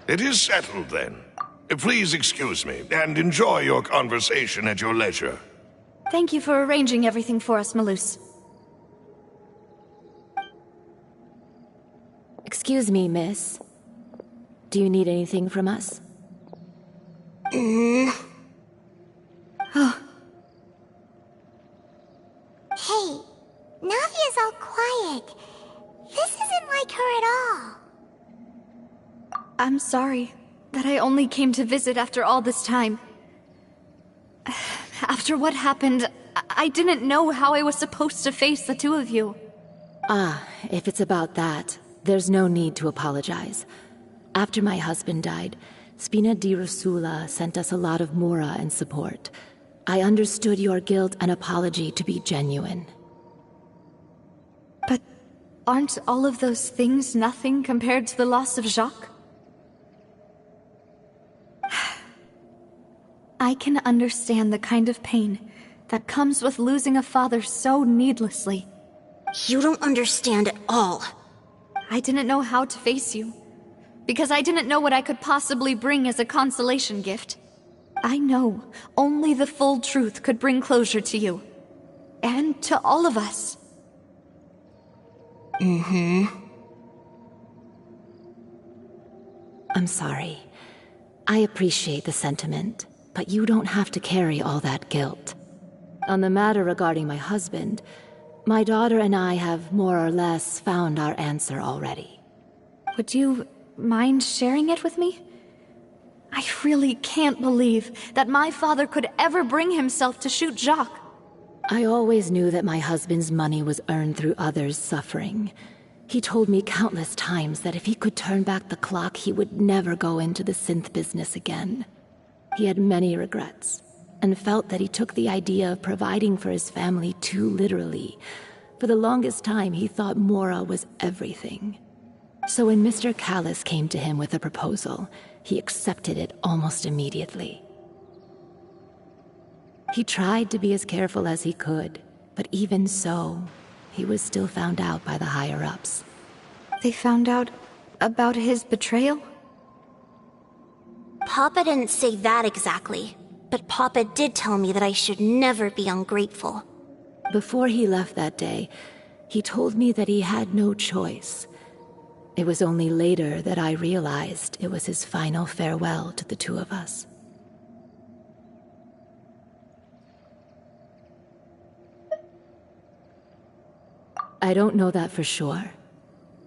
It is settled then. Please excuse me, and enjoy your conversation at your leisure. Thank you for arranging everything for us, Malus. Excuse me, miss. Do you need anything from us? Oh. Hey, Navia's all quiet. This isn't like her at all. I'm sorry that I only came to visit after all this time. After what happened, I didn't know how I was supposed to face the two of you. Ah, if it's about that, there's no need to apologize. After my husband died, Spina di Rosula sent us a lot of mora and support. I understood your guilt and apology to be genuine. But aren't all of those things nothing compared to the loss of Jacques? I can understand the kind of pain that comes with losing a father so needlessly. You don't understand at all. I didn't know how to face you, because I didn't know what I could possibly bring as a consolation gift. I know only the full truth could bring closure to you, and to all of us. I'm sorry. I appreciate the sentiment, but you don't have to carry all that guilt. On the matter regarding my husband, my daughter and I have more or less found our answer already. Would you mind sharing it with me? I really can't believe that my father could ever bring himself to shoot Jacques. I always knew that my husband's money was earned through others' suffering. He told me countless times that if he could turn back the clock, he would never go into the synth business again. He had many regrets, and felt that he took the idea of providing for his family too literally. For the longest time, he thought Mora was everything. So when Mr. Callis came to him with a proposal, he accepted it almost immediately. He tried to be as careful as he could, but even so, he was still found out by the higher-ups. They found out about his betrayal? Papa didn't say that exactly, but Papa did tell me that I should never be ungrateful. Before he left that day, he told me that he had no choice. It was only later that I realized it was his final farewell to the two of us. I don't know that for sure,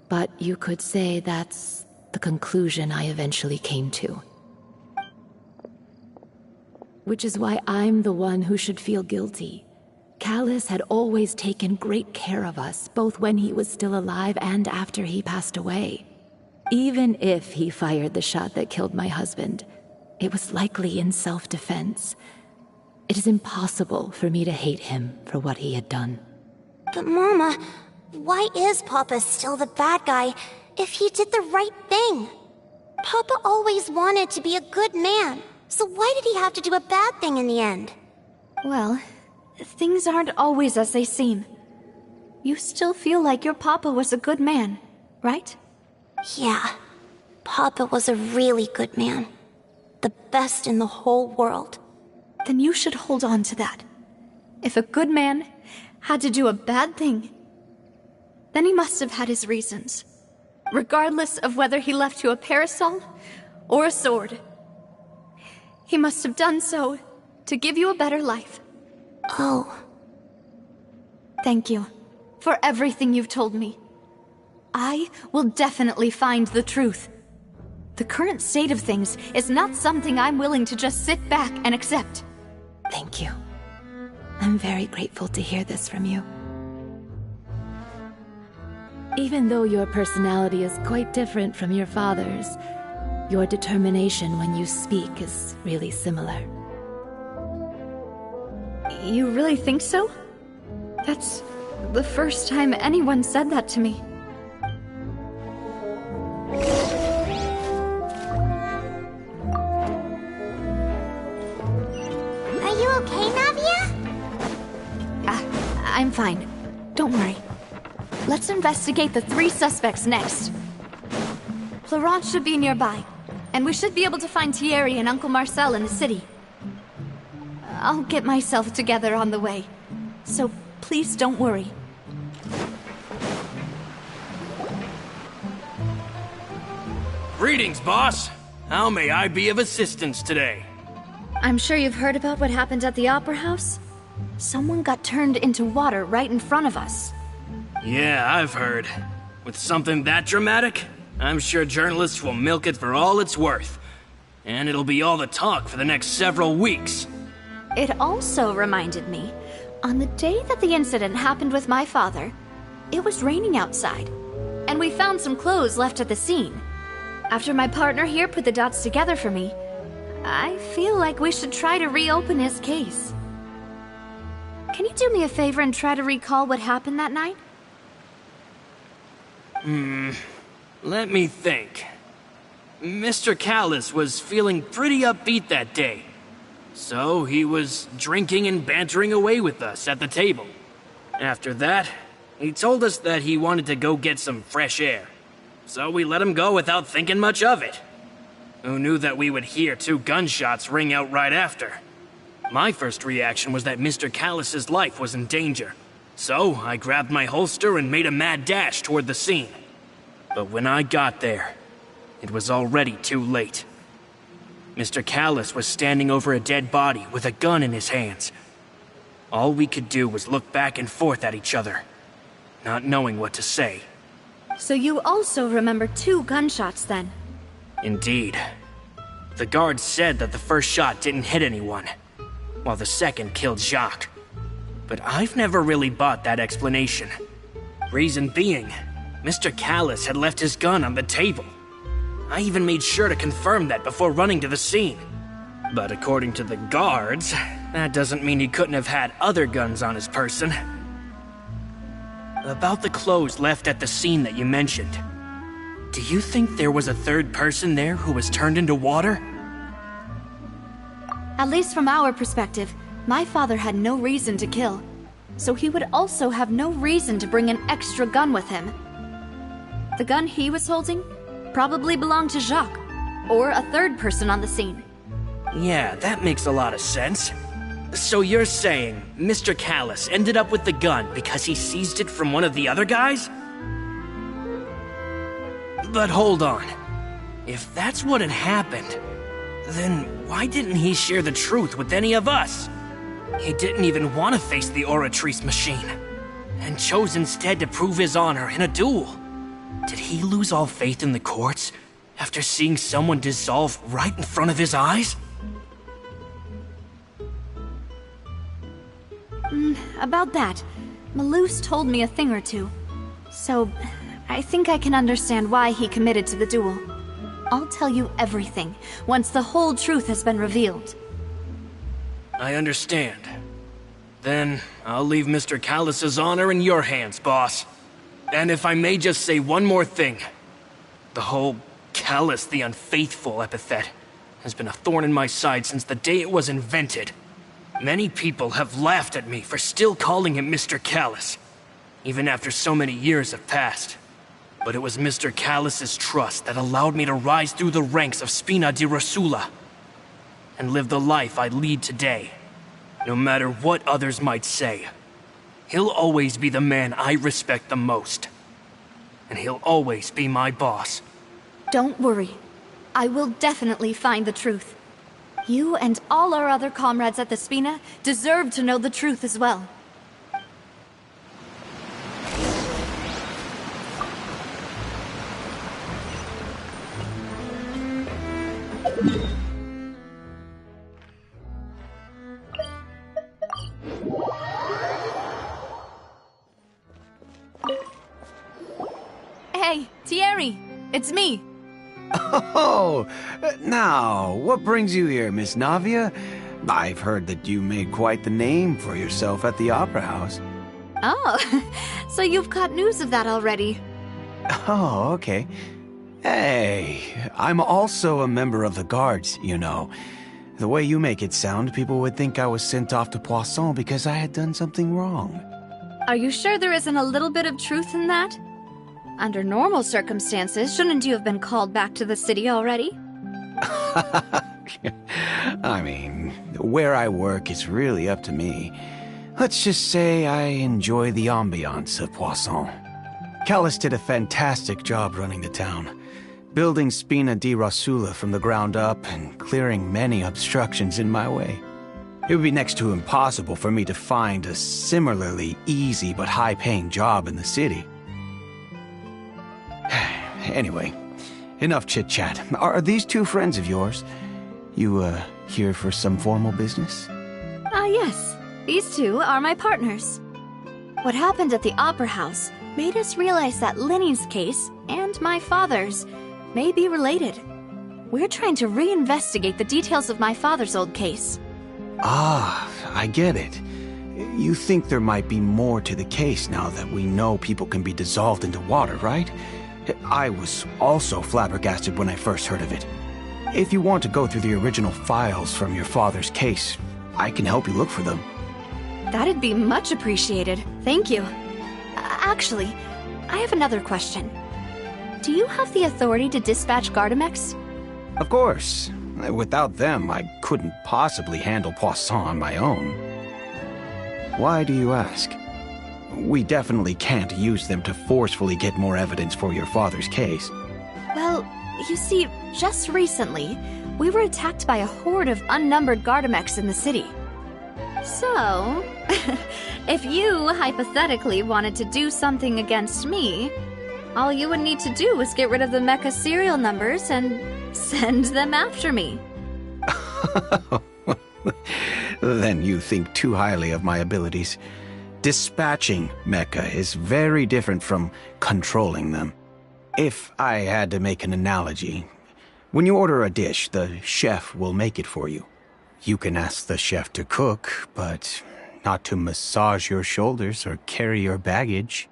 but you could say that's the conclusion I eventually came to. Which is why I'm the one who should feel guilty. Callis had always taken great care of us, both when he was still alive and after he passed away. Even if he fired the shot that killed my husband, it was likely in self-defense. It is impossible for me to hate him for what he had done. But Mama, why is Papa still the bad guy if he did the right thing? Papa always wanted to be a good man, so why did he have to do a bad thing in the end? Well, things aren't always as they seem. You still feel like your papa was a good man, right? Yeah, Papa was a really good man. The best in the whole world. Then you should hold on to that. If a good man had to do a bad thing, then he must have had his reasons. Regardless of whether he left you a parasol or a sword. He must have done so to give you a better life. Oh. Thank you for everything you've told me. I will definitely find the truth. The current state of things is not something I'm willing to just sit back and accept. Thank you. I'm very grateful to hear this from you. Even though your personality is quite different from your father's, your determination when you speak is really similar. You really think so? That's the first time anyone said that to me. Are you okay, Navia? I'm fine. Don't worry. Let's investigate the 3 suspects next. Florence should be nearby, and we should be able to find Thierry and Uncle Marcel in the city. I'll get myself together on the way, so please don't worry. Greetings, boss. How may I be of assistance today? I'm sure you've heard about what happened at the Opera House. Someone got turned into water right in front of us. Yeah, I've heard. With something that dramatic, I'm sure journalists will milk it for all it's worth. And it'll be all the talk for the next several weeks. It also reminded me, on the day that the incident happened with my father, it was raining outside, and we found some clothes left at the scene. After my partner here put the dots together for me, I feel like we should try to reopen his case. Can you do me a favor and try to recall what happened that night? Let me think. Mr. Callis was feeling pretty upbeat that day. So he was drinking and bantering away with us at the table. After that, he told us that he wanted to go get some fresh air. So we let him go without thinking much of it. Who knew that we would hear 2 gunshots ring out right after? My first reaction was that Mr. Callis's life was in danger. So I grabbed my holster and made a mad dash toward the scene. But when I got there, it was already too late. Mr. Callis was standing over a dead body with a gun in his hands. All we could do was look back and forth at each other, not knowing what to say. So you also remember 2 gunshots then? Indeed. The guard said that the first shot didn't hit anyone, while the second killed Jacques. But I've never really bought that explanation. Reason being, Mr. Callis had left his gun on the table. I even made sure to confirm that before running to the scene. But according to the guards, that doesn't mean he couldn't have had other guns on his person. About the clothes left at the scene that you mentioned, do you think there was a third person there who was turned into water? At least from our perspective, my father had no reason to kill. So he would also have no reason to bring an extra gun with him. The gun he was holding probably belonged to Jacques, or a third person on the scene. Yeah, that makes a lot of sense. So you're saying Mr. Callis ended up with the gun because he seized it from one of the other guys? But hold on. If that's what had happened, then why didn't he share the truth with any of us? He didn't even want to face the Oratrice machine, and chose instead to prove his honor in a duel. Did he lose all faith in the courts after seeing someone dissolve right in front of his eyes? About that, Malouse told me a thing or two. So, I think I can understand why he committed to the duel. I'll tell you everything, once the whole truth has been revealed. I understand. Then, I'll leave Mr. Callis's honor in your hands, boss. And if I may just say one more thing. The whole Callis the Unfaithful epithet has been a thorn in my side since the day it was invented. Many people have laughed at me for still calling him Mr. Callis, even after so many years have passed. But it was Mr. Callis's trust that allowed me to rise through the ranks of Spina di Rosula and live the life I lead today. No matter what others might say, he'll always be the man I respect the most. And he'll always be my boss. Don't worry. I will definitely find the truth. You and all our other comrades at the Spina deserve to know the truth as well. Hey, Thierry! It's me! Oh, now, what brings you here, Miss Navia? I've heard that you made quite the name for yourself at the Opera House. Oh, so you've caught news of that already. Oh, okay. Hey, I'm also a member of the guards, you know. The way you make it sound, people would think I was sent off to Poisson because I had done something wrong. Are you sure there isn't a little bit of truth in that? Under normal circumstances, shouldn't you have been called back to the city already? I mean, where I work is really up to me. Let's just say I enjoy the ambiance of Poisson. Callis did a fantastic job running the town, building Spina di Rosula from the ground up and clearing many obstructions in my way. It would be next to impossible for me to find a similarly easy but high-paying job in the city. Anyway, enough chit-chat. Are these two friends of yours? You, here for some formal business? Yes. These two are my partners. What happened at the Opera House made us realize that Linny's case and my father's may be related. We're trying to reinvestigate the details of my father's old case. Ah, I get it. You think there might be more to the case now that we know people can be dissolved into water, right? I was also flabbergasted when I first heard of it. If you want to go through the original files from your father's case, I can help you look for them. That'd be much appreciated. Thank you. Actually, I have another question. Do you have the authority to dispatch Gardamex? Of course. Without them, I couldn't possibly handle Poisson on my own. Why do you ask? We definitely can't use them to forcefully get more evidence for your father's case. Well, you see, just recently, we were attacked by a horde of unnumbered Gardamex in the city. So, if you hypothetically wanted to do something against me, all you would need to do was get rid of the mecha serial numbers and send them after me. Then you think too highly of my abilities. Dispatching mecha is very different from controlling them. If I had to make an analogy, when you order a dish, the chef will make it for you. You can ask the chef to cook, but not to massage your shoulders or carry your baggage.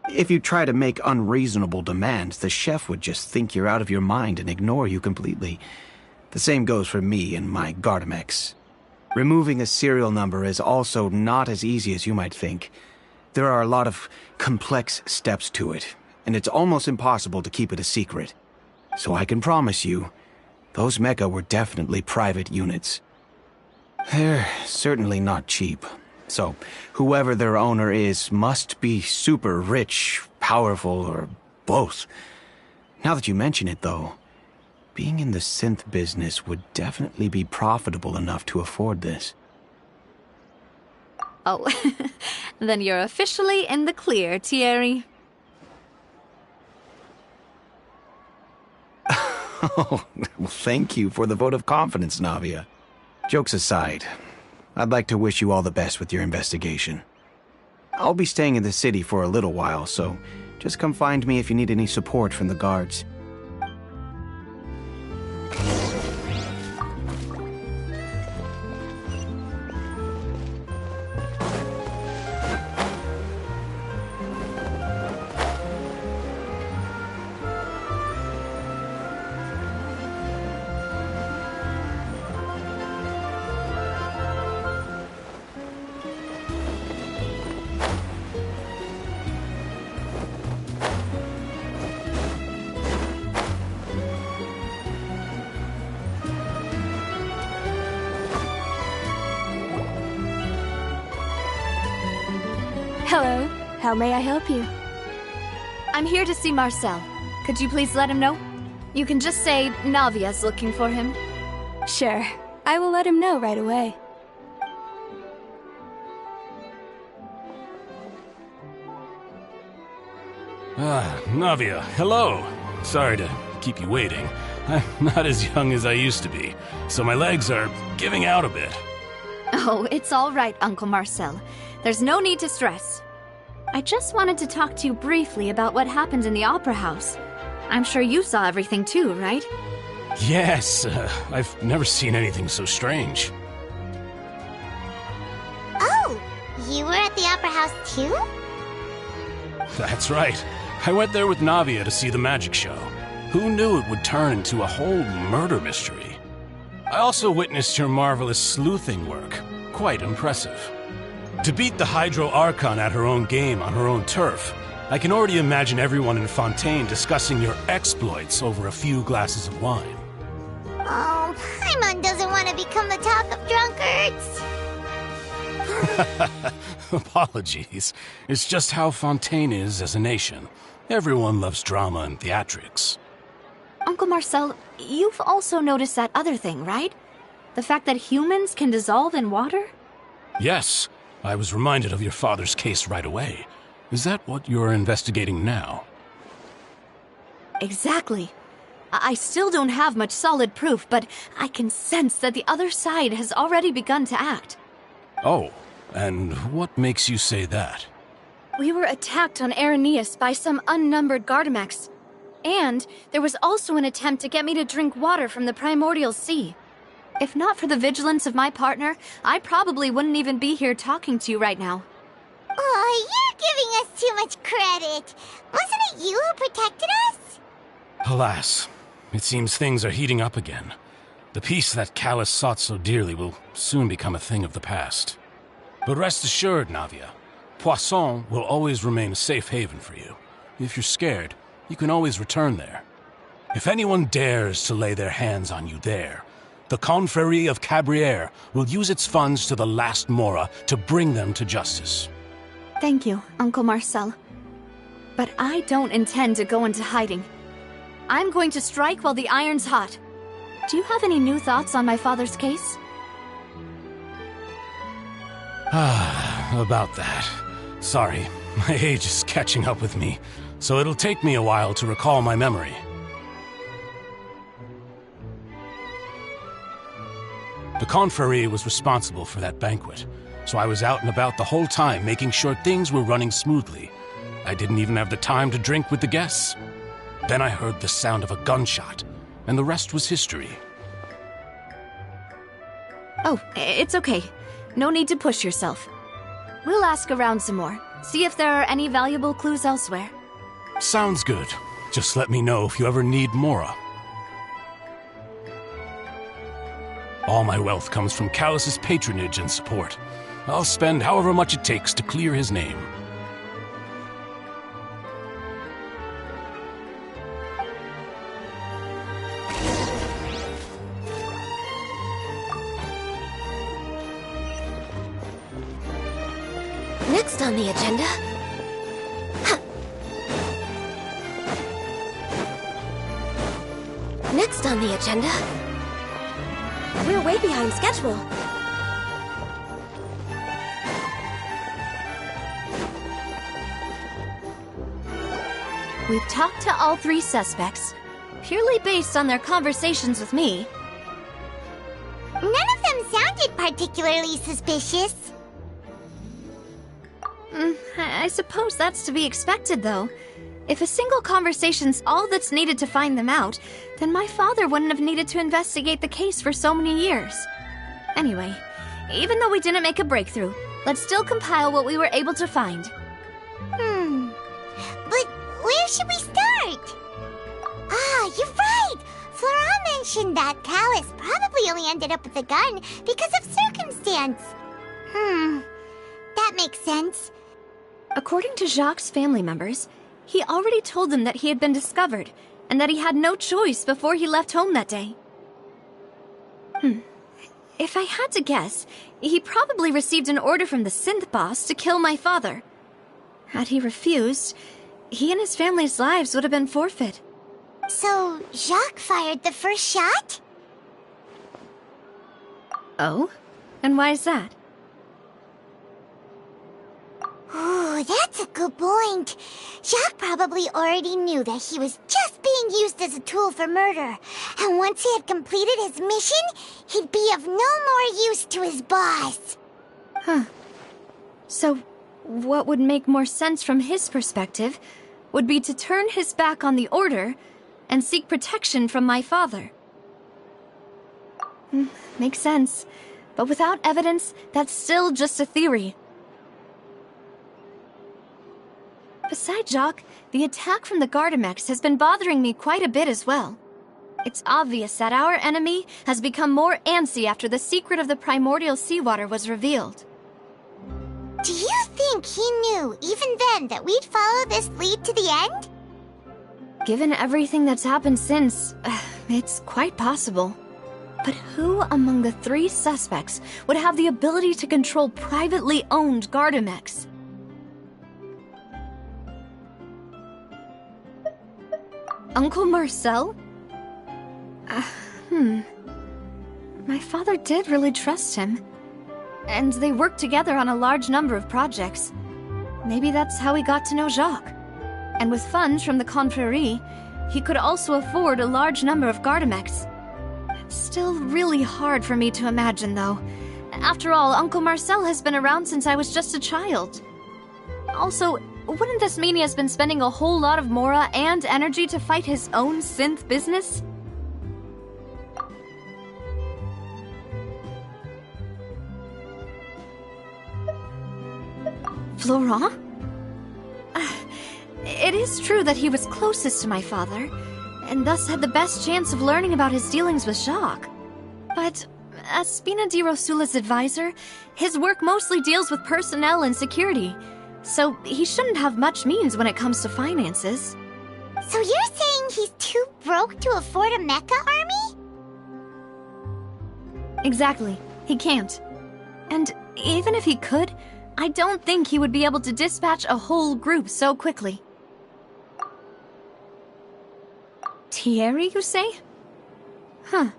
If you try to make unreasonable demands, the chef would just think you're out of your mind and ignore you completely. The same goes for me and my Gardamex. Removing a serial number is also not as easy as you might think. There are a lot of complex steps to it, and it's almost impossible to keep it a secret. So I can promise you, those mecha were definitely private units. They're certainly not cheap. So, whoever their owner is must be super rich, powerful, or both. Now that you mention it, though, being in the synth business would definitely be profitable enough to afford this. Oh, then you're officially in the clear, Thierry. Oh, well, thank you for the vote of confidence, Navia. Jokes aside, I'd like to wish you all the best with your investigation. I'll be staying in the city for a little while, so just come find me if you need any support from the guards. Hello. How may I help you? I'm here to see Marcel. Could you please let him know? You can just say Navia's looking for him. Sure. I will let him know right away. Ah, Navia, hello. Sorry to keep you waiting. I'm not as young as I used to be, so my legs are giving out a bit. Oh, it's all right, Uncle Marcel. There's no need to stress. I just wanted to talk to you briefly about what happened in the Opera House. I'm sure you saw everything too, right? Yes, I've never seen anything so strange. Oh, you were at the Opera House too? That's right. I went there with Navia to see the magic show. Who knew it would turn into a whole murder mystery? I also witnessed your marvelous sleuthing work. Quite impressive. To beat the Hydro Archon at her own game on her own turf, I can already imagine everyone in Fontaine discussing your exploits over a few glasses of wine. Oh, Paimon doesn't want to become the talk of drunkards. Apologies. It's just how Fontaine is as a nation. Everyone loves drama and theatrics. Uncle Marcel, you've also noticed that other thing, right? The fact that humans can dissolve in water? Yes, I was reminded of your father's case right away. Is that what you're investigating now? Exactly. I still don't have much solid proof, but I can sense that the other side has already begun to act. Oh, and what makes you say that? We were attacked on Araneus by some unnumbered Gardamex. And there was also an attempt to get me to drink water from the primordial sea. If not for the vigilance of my partner, I probably wouldn't even be here talking to you right now. Oh, you're giving us too much credit. Wasn't it you who protected us? Alas, it seems things are heating up again. The peace that Callus sought so dearly will soon become a thing of the past. But rest assured, Navia, Poisson will always remain a safe haven for you. If you're scared, you can always return there. If anyone dares to lay their hands on you there, the Confrérie of Cabrières will use its funds to the last Mora to bring them to justice. Thank you, Uncle Marcel. But I don't intend to go into hiding. I'm going to strike while the iron's hot. Do you have any new thoughts on my father's case? About that. Sorry, my age is catching up with me, so it'll take me a while to recall my memory. The Confrérie was responsible for that banquet, so I was out and about the whole time making sure things were running smoothly. I didn't even have the time to drink with the guests. Then I heard the sound of a gunshot, and the rest was history. Oh, it's okay. No need to push yourself. We'll ask around some more, see if there are any valuable clues elsewhere. Sounds good. Just let me know if you ever need Mora. All my wealth comes from Callus's patronage and support. I'll spend however much it takes to clear his name. Next on the agenda... Next on the agenda... We're way behind schedule. We've talked to all three suspects, purely based on their conversations with me. None of them sounded particularly suspicious. I suppose that's to be expected, though. If a single conversation's all that's needed to find them out, then my father wouldn't have needed to investigate the case for so many years. Anyway, even though we didn't make a breakthrough, let's still compile what we were able to find. But where should we start? Ah, you're right! Flora mentioned that Callus probably only ended up with the gun because of circumstance. That makes sense. According to Jacques' family members, he already told them that he had been discovered, and that he had no choice before he left home that day. If I had to guess, he probably received an order from the synth boss to kill my father. Had he refused, he and his family's lives would have been forfeit. So, Jacques fired the first shot? Oh? And why is that? Ooh, that's a good point. Jacques probably already knew that he was just being used as a tool for murder. And once he had completed his mission, he'd be of no more use to his boss. So, what would make more sense from his perspective would be to turn his back on the Order and seek protection from my father. Makes sense. But without evidence, that's still just a theory. Besides Jacques, the attack from the Gardamex has been bothering me quite a bit as well. It's obvious that our enemy has become more antsy after the secret of the primordial seawater was revealed. Do you think he knew, even then, that we'd follow this lead to the end? Given everything that's happened since, it's quite possible. But who among the 3 suspects would have the ability to control privately owned Gardamex? Uncle Marcel? My father did really trust him. And they worked together on a large number of projects. Maybe that's how he got to know Jacques. And with funds from the Confrérie, he could also afford a large number of Gardamex. It's still really hard for me to imagine, though. After all, Uncle Marcel has been around since I was just a child. Also, wouldn't this mean he has been spending a whole lot of mora and energy to fight his own synth business? Florent? It is true that he was closest to my father, and thus had the best chance of learning about his dealings with Jacques. But as Spina di Rosula's advisor, his work mostly deals with personnel and security, so he shouldn't have much means when it comes to finances. So you're saying he's too broke to afford a mecha army? Exactly. He can't. And even if he could, I don't think he would be able to dispatch a whole group so quickly. Thierry, you say? Huh.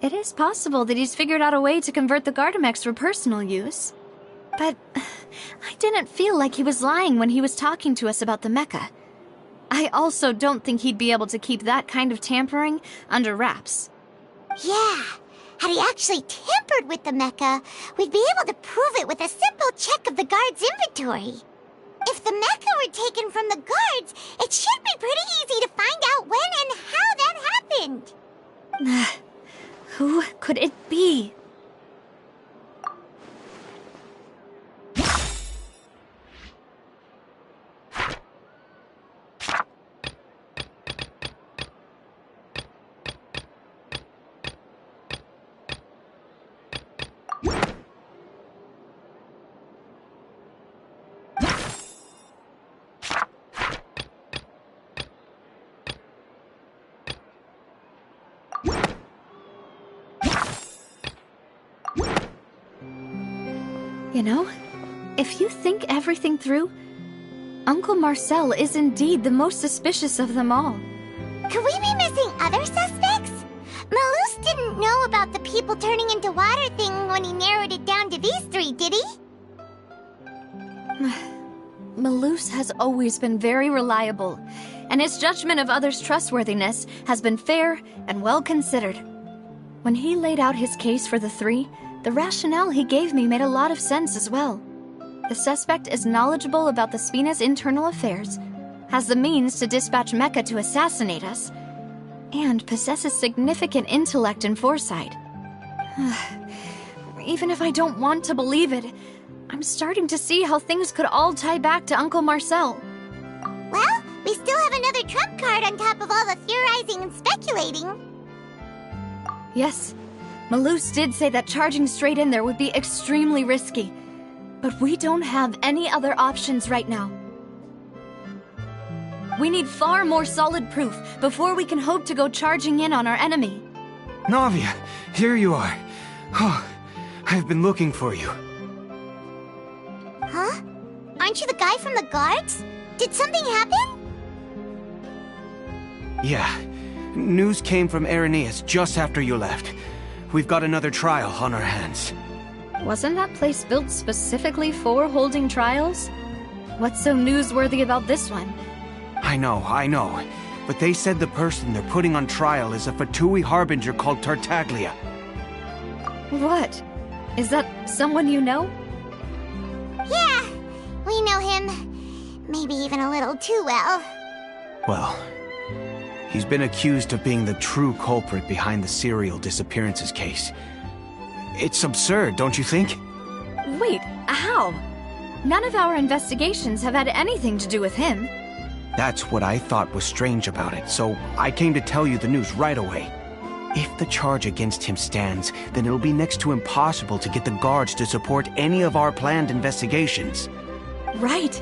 It is possible that he's figured out a way to convert the Gardamex for personal use. But I didn't feel like he was lying when he was talking to us about the mecha. I also don't think he'd be able to keep that kind of tampering under wraps. Yeah. Had he actually tampered with the mecha, we'd be able to prove it with a simple check of the guard's inventory. If the mecha were taken from the guards, it should be pretty easy to find out when and how that happened. Who could it be? You know, if you think everything through, Uncle Marcel is indeed the most suspicious of them all. Could we be missing other suspects? Malus didn't know about the people turning into water thing when he narrowed it down to these 3, did he? Malus has always been very reliable, and his judgment of others' trustworthiness has been fair and well considered. When he laid out his case for the 3, the rationale he gave me made a lot of sense as well. The suspect is knowledgeable about the Spina's internal affairs, has the means to dispatch Mecha to assassinate us, and possesses significant intellect and foresight. Even if I don't want to believe it, I'm starting to see how things could all tie back to Uncle Marcel. Well, we still have another trump card on top of all the theorizing and speculating. Yes, Malus did say that charging straight in there would be extremely risky, but we don't have any other options right now. We need far more solid proof before we can hope to go charging in on our enemy. Navia, here you are. Oh, I've been looking for you. Huh? Aren't you the guy from the guards? Did something happen? Yeah. News came from Irenaeus just after you left. We've got another trial on our hands. Wasn't that place built specifically for holding trials? What's so newsworthy about this one? I know. But they said the person they're putting on trial is a Fatui harbinger called Tartaglia. What? Is that someone you know? Yeah, we know him. Maybe even a little too well. Well, he's been accused of being the true culprit behind the serial disappearances case. It's absurd, don't you think? Wait, how? None of our investigations have had anything to do with him. That's what I thought was strange about it, so I came to tell you the news right away. If the charge against him stands, then it'll be next to impossible to get the guards to support any of our planned investigations. Right,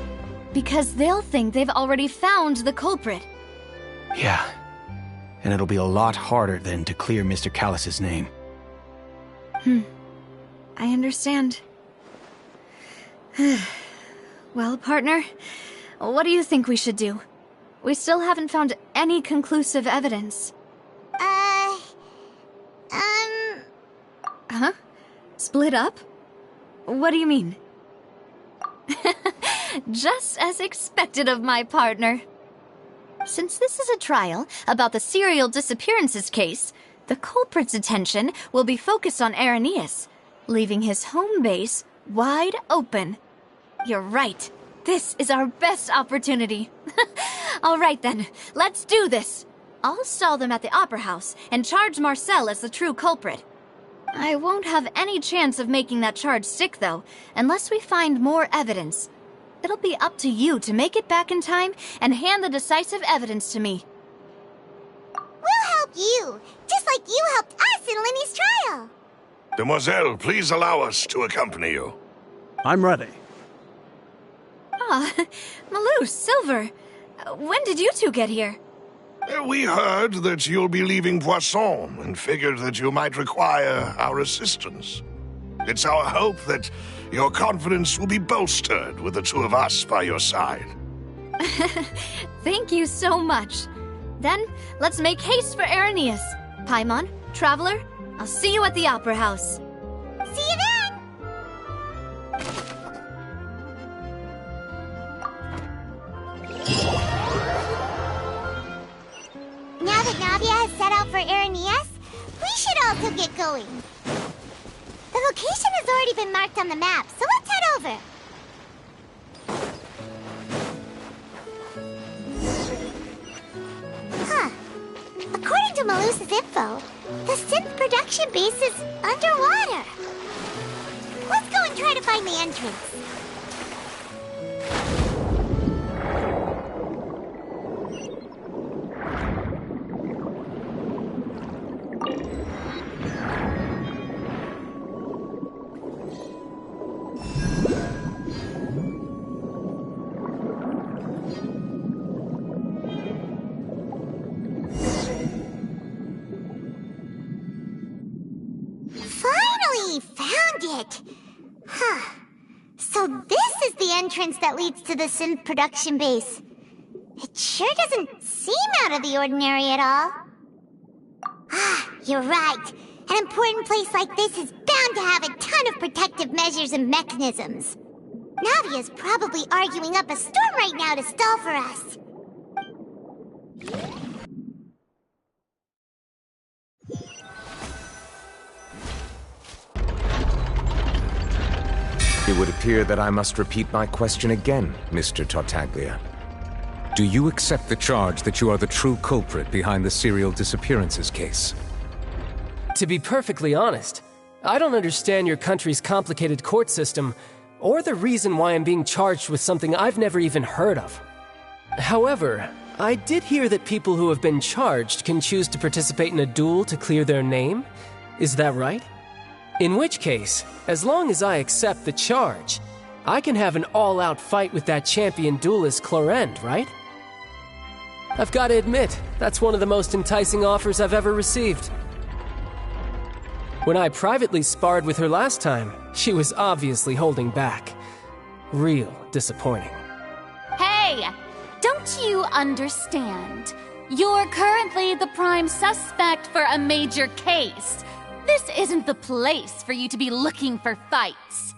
because they'll think they've already found the culprit. Yeah. and it'll be a lot harder then to clear Mr. Callus's name. I understand. Well, partner, what do you think we should do? We still haven't found any conclusive evidence. Huh? Split up? What do you mean? Just as expected of my partner. Since this is a trial about the serial disappearances case, the culprit's attention will be focused on Irenaeus, leaving his home base wide open. You're right. This is our best opportunity. All right then, let's do this. I'll stall them at the Opera House and charge Marcel as the true culprit. I won't have any chance of making that charge stick, though, unless we find more evidence. It'll be up to you to make it back in time and hand the decisive evidence to me. We'll help you, just like you helped us in Lenny's trial. Demoiselle, please allow us to accompany you. I'm ready. Ah, Malou, Silver, when did you two get here? We heard that you'll be leaving Poisson and figured that you might require our assistance. It's our hope that your confidence will be bolstered with the two of us by your side. Thank you so much. Then, let's make haste for Irenaeus. Paimon, Traveler, I'll see you at the Opera House. See you then! Now that Navia has set out for Irenaeus, we should also get going. The location has already been marked on the map, so let's head over. Huh. According to Malus's info, the synth production base is underwater. Let's go and try to find the entrance. So this is the entrance that leads to the synth production base. It sure doesn't seem out of the ordinary at all. Ah, you're right. An important place like this is bound to have a ton of protective measures and mechanisms. Navia's probably arguing up a storm right now to stall for us. It would appear that I must repeat my question again, Mr. Tartaglia. Do you accept the charge that you are the true culprit behind the serial disappearances case? To be perfectly honest, I don't understand your country's complicated court system, or the reason why I'm being charged with something I've never even heard of. However, I did hear that people who have been charged can choose to participate in a duel to clear their name. Is that right? In which case, as long as I accept the charge, I can have an all-out fight with that champion duelist Clorend, right? I've got to admit, that's one of the most enticing offers I've ever received. When I privately sparred with her last time, she was obviously holding back. Real disappointing. Hey! Don't you understand? You're currently the prime suspect for a major case. This isn't the place for you to be looking for fights.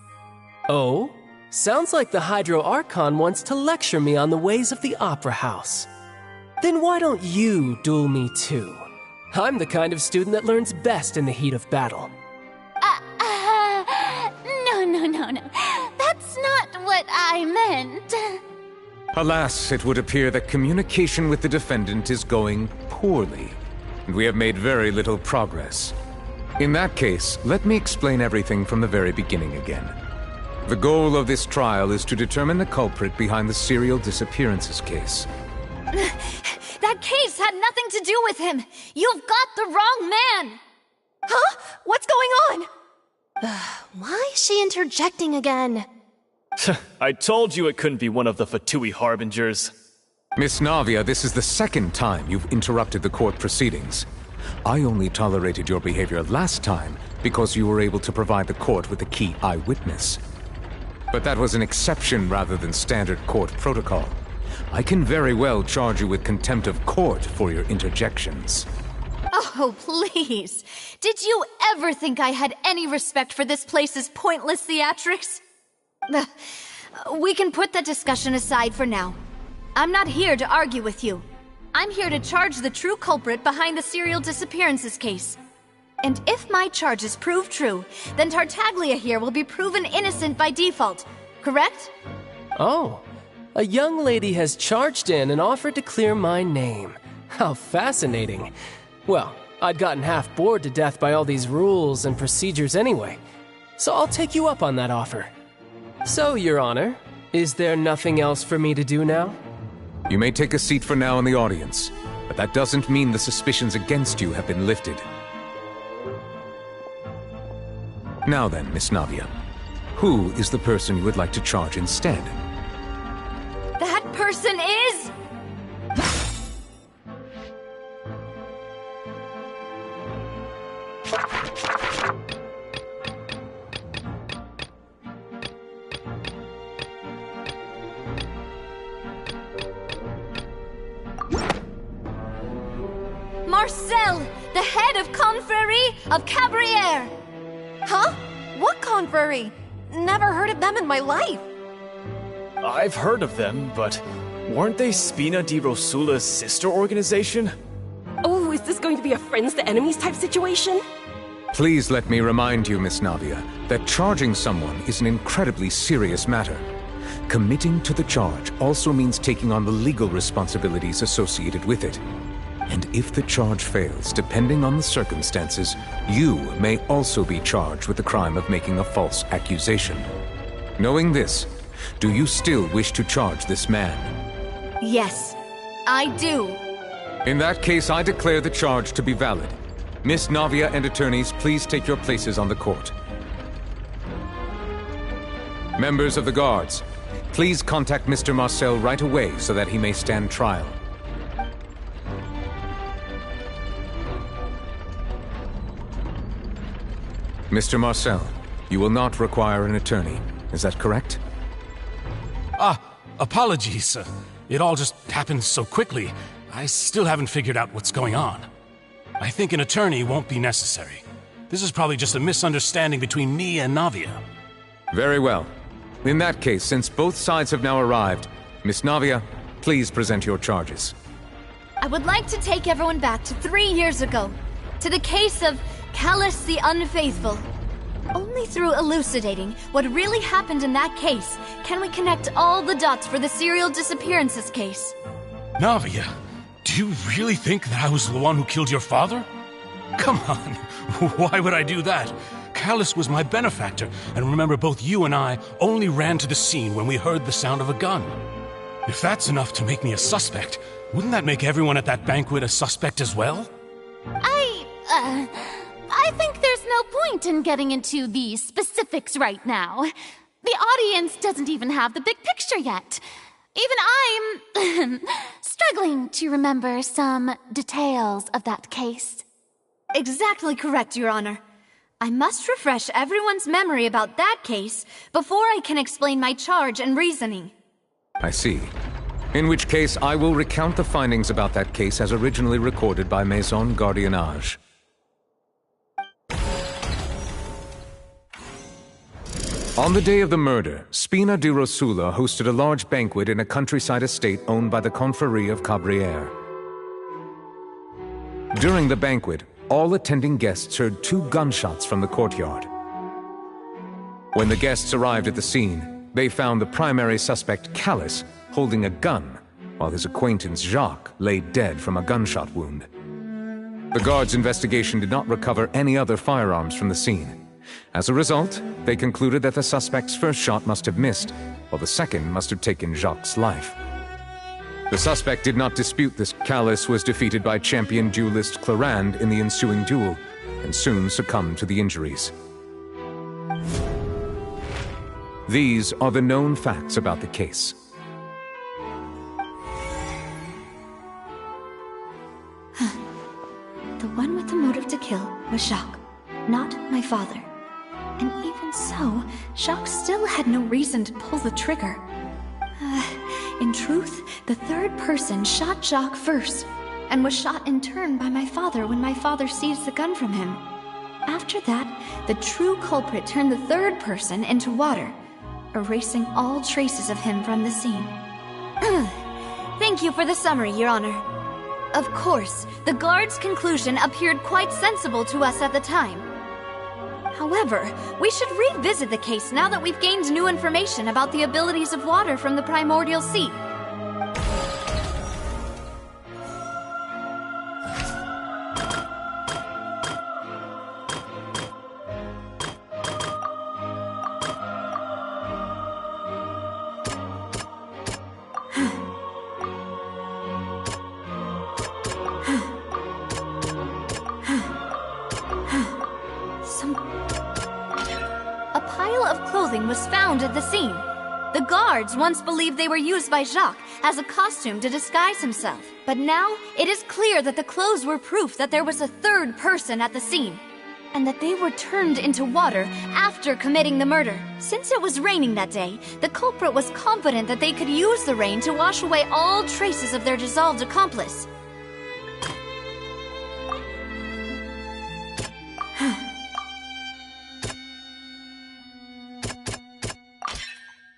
Oh? Sounds like the Hydro Archon wants to lecture me on the ways of the Opera House. Then why don't you duel me too? I'm the kind of student that learns best in the heat of battle. No. That's not what I meant. Alas, it would appear that communication with the defendant is going poorly, and we have made very little progress. In that case, let me explain everything from the very beginning again. The goal of this trial is to determine the culprit behind the serial disappearances case. That case had nothing to do with him! You've got the wrong man! Huh? What's going on? Why is she interjecting again? I told you it couldn't be one of the Fatui Harbingers. Miss Navia, this is the second time you've interrupted the court proceedings. I only tolerated your behavior last time because you were able to provide the court with a key eyewitness. But that was an exception rather than standard court protocol. I can very well charge you with contempt of court for your interjections. Oh, please. Did you ever think I had any respect for this place's pointless theatrics? We can put that discussion aside for now. I'm not here to argue with you. I'm here to charge the true culprit behind the serial disappearances case. And if my charges prove true, then Tartaglia here will be proven innocent by default, correct? Oh, a young lady has charged in and offered to clear my name. How fascinating. Well, I'd gotten half bored to death by all these rules and procedures anyway, so I'll take you up on that offer. So, Your Honor, is there nothing else for me to do now? You may take a seat for now in the audience, but that doesn't mean the suspicions against you have been lifted. Now then, Miss Navia, who is the person you would like to charge instead? That person is... Marcel, the head of Confrérie of Cabrières! Huh? What confrérie? Never heard of them in my life. I've heard of them, but weren't they Spina di Rosula's sister organization? Oh, is this going to be a friends to enemies type situation? Please let me remind you, Miss Navia, that charging someone is an incredibly serious matter. Committing to the charge also means taking on the legal responsibilities associated with it. And if the charge fails, depending on the circumstances, you may also be charged with the crime of making a false accusation. Knowing this, do you still wish to charge this man? Yes, I do. In that case, I declare the charge to be valid. Miss Navia and attorneys, please take your places on the court. Members of the guards, please contact Mr. Marcel right away so that he may stand trial. Mr. Marcel, you will not require an attorney. Is that correct? Apologies. It all just happened so quickly. I still haven't figured out what's going on. I think an attorney won't be necessary. This is probably just a misunderstanding between me and Navia. Very well. In that case, since both sides have now arrived, Miss Navia, please present your charges. I would like to take everyone back to 3 years ago, to the case of Callus the Unfaithful. Only through elucidating what really happened in that case can we connect all the dots for the serial disappearances case. Navia, do you really think that I was the one who killed your father? Come on, why would I do that? Callus was my benefactor, and remember, both you and I only ran to the scene when we heard the sound of a gun. If that's enough to make me a suspect, wouldn't that make everyone at that banquet a suspect as well? I think there's no point in getting into the specifics right now. The audience doesn't even have the big picture yet. Even I'm struggling to remember some details of that case. Exactly correct, Your Honor. I must refresh everyone's memory about that case before I can explain my charge and reasoning. I see. In which case, I will recount the findings about that case as originally recorded by Maison Gardiennage. On the day of the murder, Spina di Rosula hosted a large banquet in a countryside estate owned by the Confrérie of Cabrières. During the banquet, all attending guests heard 2 gunshots from the courtyard. When the guests arrived at the scene, they found the primary suspect, Callus, holding a gun, while his acquaintance, Jacques, lay dead from a gunshot wound. The guards' investigation did not recover any other firearms from the scene. As a result, they concluded that the suspect's first shot must have missed, while the second must have taken Jacques' life. The suspect did not dispute this. Callus was defeated by champion duelist Clarand in the ensuing duel, and soon succumbed to the injuries. These are the known facts about the case. the one with the motive to kill was Jacques, not my father. And even so, Jacques still had no reason to pull the trigger. In truth, the third person shot Jacques first, and was shot in turn by my father when my father seized the gun from him. After that, the true culprit turned the third person into water, erasing all traces of him from the scene. Thank you for the summary, Your Honor. Of course, the guard's conclusion appeared quite sensible to us at the time. However, we should revisit the case now that we've gained new information about the abilities of water from the primordial sea. Was found at the scene. The guards once believed they were used by Jacques as a costume to disguise himself, but now it is clear that the clothes were proof that there was a third person at the scene, and that they were turned into water after committing the murder. Since it was raining that day, the culprit was confident that they could use the rain to wash away all traces of their dissolved accomplice.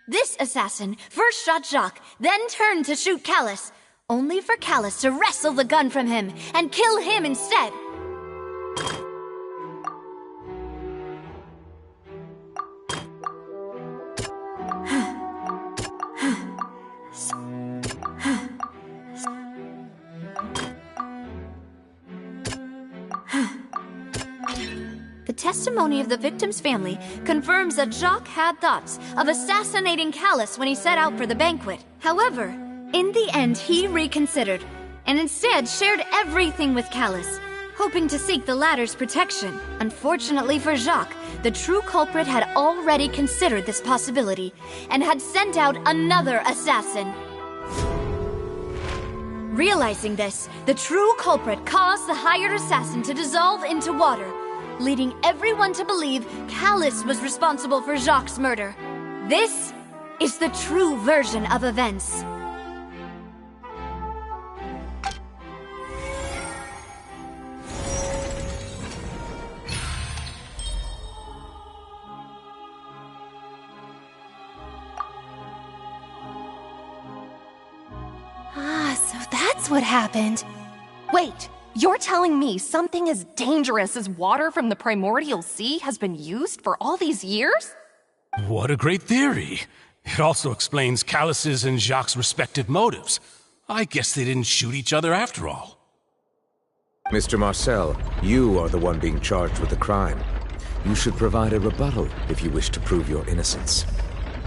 This assassin first shot Jacques, then turned to shoot Callus, only for Callus to wrestle the gun from him and kill him instead. The testimony of the victim's family confirms that Jacques had thoughts of assassinating Callus when he set out for the banquet. However, in the end he reconsidered, and instead shared everything with Callus, hoping to seek the latter's protection. Unfortunately for Jacques, the true culprit had already considered this possibility, and had sent out another assassin. Realizing this, the true culprit caused the hired assassin to dissolve into water, leading everyone to believe Callus was responsible for Jacques' murder. This is the true version of events. So that's what happened. Wait, you're telling me something as dangerous as water from the primordial sea has been used for all these years? What a great theory. It also explains Callus's and Jacques' respective motives. I guess they didn't shoot each other after all. Mr. Marcel, you are the one being charged with the crime. You should provide a rebuttal if you wish to prove your innocence.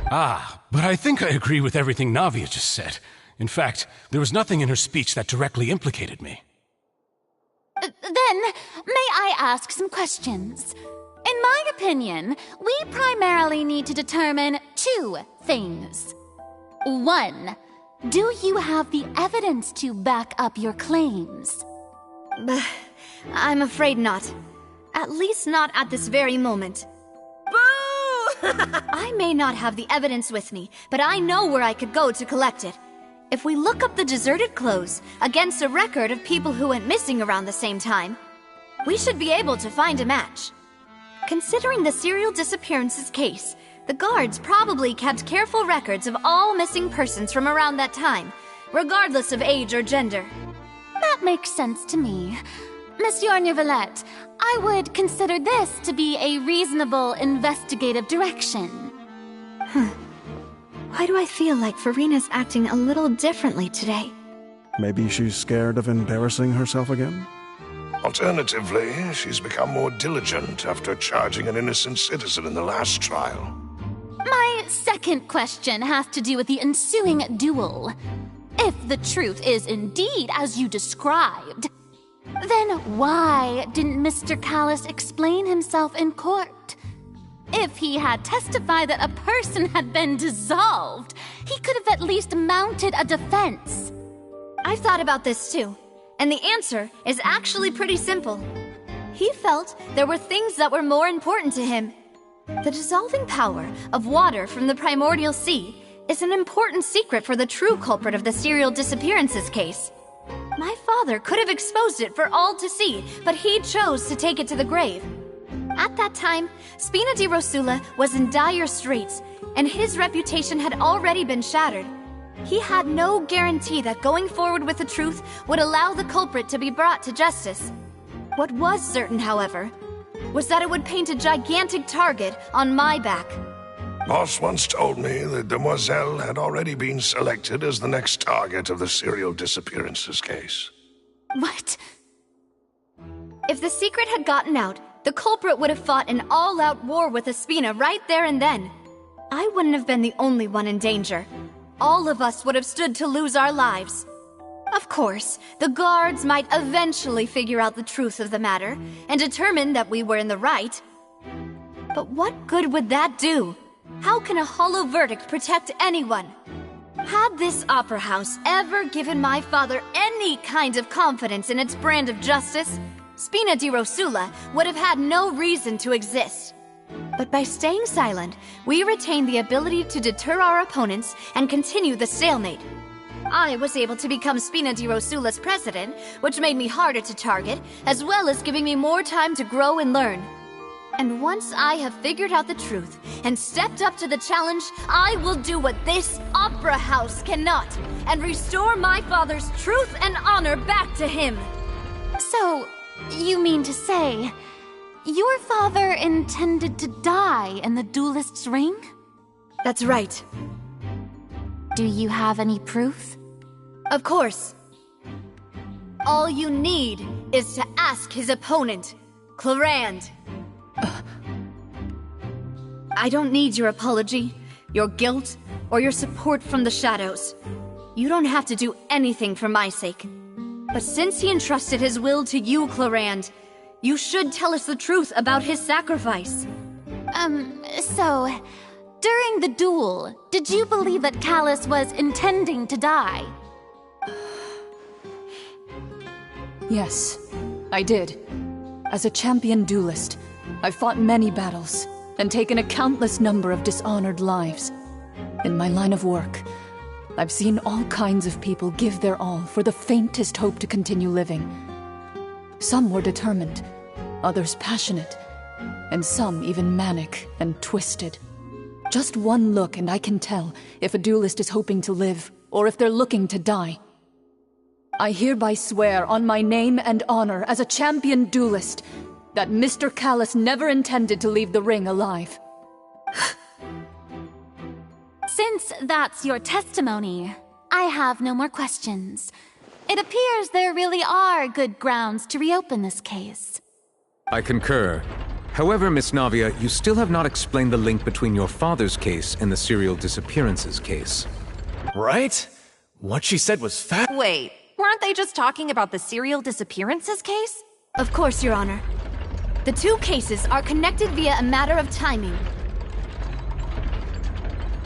But I think I agree with everything Navia just said. In fact, there was nothing in her speech that directly implicated me. Then, may I ask some questions? In my opinion, we primarily need to determine two things. One, do you have the evidence to back up your claims? I'm afraid not. At least not at this very moment. Boo! I may not have the evidence with me, but I know where I could go to collect it. If we look up the deserted clothes against a record of people who went missing around the same time, we should be able to find a match. Considering the serial disappearances case, the guards probably kept careful records of all missing persons from around that time, regardless of age or gender. That makes sense to me. Monsieur Neuvillette, I would consider this to be a reasonable investigative direction. Why do I feel like Farina's acting a little differently today? Maybe she's scared of embarrassing herself again? Alternatively, she's become more diligent after charging an innocent citizen in the last trial. My second question has to do with the ensuing duel. If the truth is indeed as you described, then why didn't Mr. Callus explain himself in court? If he had testified that a person had been dissolved, he could have at least mounted a defense. I've thought about this too. And the answer is actually pretty simple. He felt there were things that were more important to him. The dissolving power of water from the primordial sea is an important secret for the true culprit of the serial disappearances case. My father could have exposed it for all to see, but he chose to take it to the grave. At that time, Spina di Rosula was in dire straits, and his reputation had already been shattered. He had no guarantee that going forward with the truth would allow the culprit to be brought to justice. What was certain, however, was that it would paint a gigantic target on my back. Boss once told me that Demoiselle had already been selected as the next target of the serial disappearances case. What? If the secret had gotten out, the culprit would have fought an all-out war with Espina right there and then. I wouldn't have been the only one in danger. All of us would have stood to lose our lives. Of course, the guards might eventually figure out the truth of the matter and determine that we were in the right. But what good would that do? How can a hollow verdict protect anyone? Had this opera house ever given my father any kind of confidence in its brand of justice, Spina di Rosula would have had no reason to exist. But by staying silent, we retained the ability to deter our opponents and continue the stalemate. I was able to become Spina di Rosula's president, which made me harder to target, as well as giving me more time to grow and learn. And once I have figured out the truth and stepped up to the challenge, I will do what this opera house cannot, and restore my father's truth and honor back to him. So, you mean to say, your father intended to die in the duelist's ring? That's right. Do you have any proof? Of course. All you need is to ask his opponent, Clarand. I don't need your apology, your guilt, or your support from the shadows. You don't have to do anything for my sake. But since he entrusted his will to you, Clarand, you should tell us the truth about his sacrifice. So, during the duel, did you believe that Callus was intending to die? Yes, I did. As a champion duelist, I've fought many battles and taken a countless number of dishonored lives. In my line of work, I've seen all kinds of people give their all for the faintest hope to continue living. Some were determined, others passionate, and some even manic and twisted. Just one look and I can tell if a duelist is hoping to live or if they're looking to die. I hereby swear on my name and honor as a champion duelist that Mr. Callus never intended to leave the ring alive. Since that's your testimony, I have no more questions. It appears there really are good grounds to reopen this case. I concur. However, Miss Navia, you still have not explained the link between your father's case and the serial disappearances case. Right? What she said was Wait, weren't they just talking about the serial disappearances case? Of course, Your Honor. The two cases are connected via a matter of timing.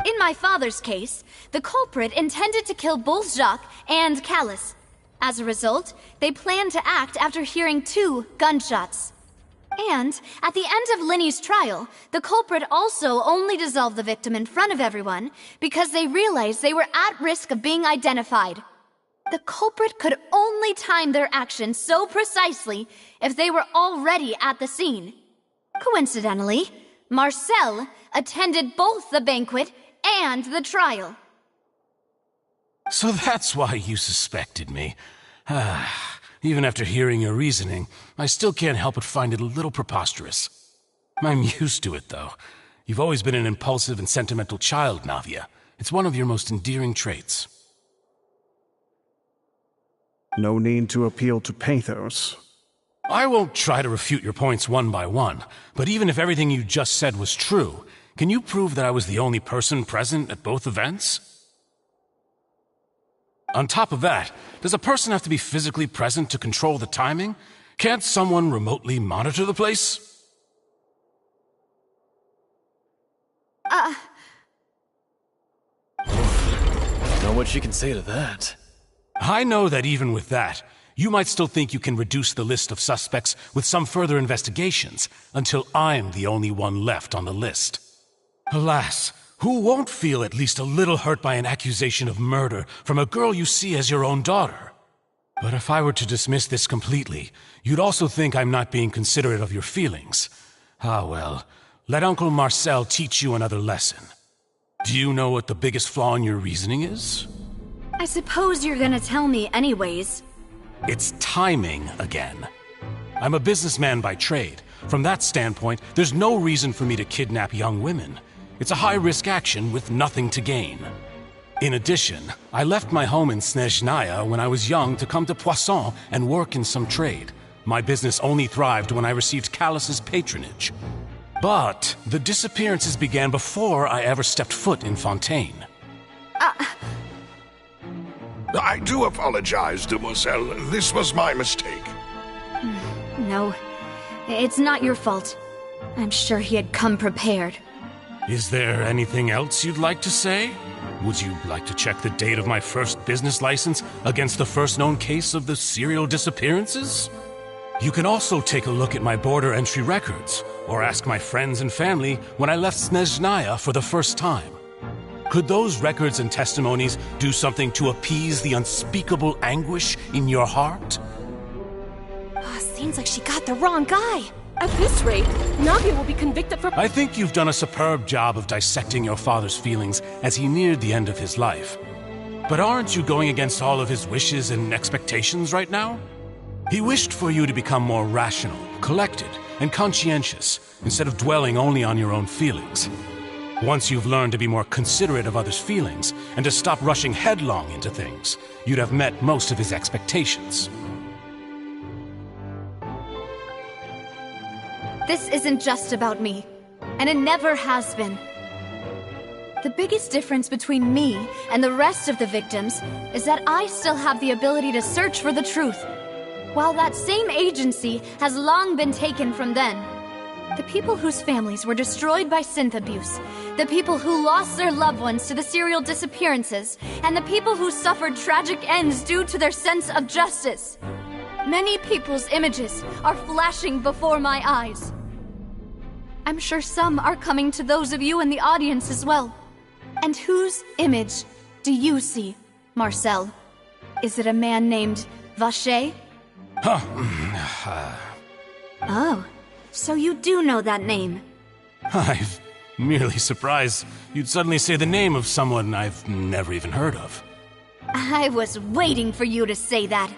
In my father's case, the culprit intended to kill both Jacques and Callus. As a result, they planned to act after hearing 2 gunshots. And at the end of Linny's trial, the culprit also only dissolved the victim in front of everyone because they realized they were at risk of being identified. The culprit could only time their actions so precisely if they were already at the scene. Coincidentally, Marcel attended both the banquet and the trial. So that's why you suspected me. Even after hearing your reasoning, I still can't help but find it a little preposterous. I'm used to it, though. You've always been an impulsive and sentimental child, Navia. It's one of your most endearing traits. No need to appeal to pathos. I won't try to refute your points one by one, but even if everything you just said was true, can you prove that I was the only person present at both events? On top of that, does a person have to be physically present to control the timing? Can't someone remotely monitor the place? Don't know what she can say to that. I know that even with that, You might still think you can reduce the list of suspects with some further investigations, until I'm the only one left on the list. Alas, who won't feel at least a little hurt by an accusation of murder from a girl you see as your own daughter? But if I were to dismiss this completely, you'd also think I'm not being considerate of your feelings. Ah well, let Uncle Marcel teach you another lesson. Do you know what the biggest flaw in your reasoning is? I suppose you're gonna tell me anyways. It's timing again. I'm a businessman by trade. From that standpoint, there's no reason for me to kidnap young women. It's a high-risk action with nothing to gain. In addition, I left my home in Snezhnaya when I was young to come to Poisson and work in some trade. My business only thrived when I received Callus's patronage. But the disappearances began before I ever stepped foot in Fontaine. I do apologize, demoiselle. This was my mistake. No, it's not your fault. I'm sure he had come prepared. Is there anything else you'd like to say? Would you like to check the date of my first business license against the first known case of the serial disappearances? You can also take a look at my border entry records, or ask my friends and family when I left Snezhnaya for the first time. Could those records and testimonies do something to appease the unspeakable anguish in your heart? Seems like she got the wrong guy. At this rate, Navia will be convicted for— I think you've done a superb job of dissecting your father's feelings as he neared the end of his life. But aren't you going against all of his wishes and expectations right now? He wished for you to become more rational, collected, and conscientious, instead of dwelling only on your own feelings. Once you've learned to be more considerate of others' feelings, and to stop rushing headlong into things, you'd have met most of his expectations. This isn't just about me, and it never has been. The biggest difference between me and the rest of the victims is that I still have the ability to search for the truth, while that same agency has long been taken from them. The people whose families were destroyed by synth abuse, the people who lost their loved ones to the serial disappearances, and the people who suffered tragic ends due to their sense of justice. Many people's images are flashing before my eyes. I'm sure some are coming to those of you in the audience as well. And whose image do you see, Marcel? Is it a man named Vacher? Oh, so you do know that name. I'm merely surprised you'd suddenly say the name of someone I've never even heard of. I was waiting for you to say that.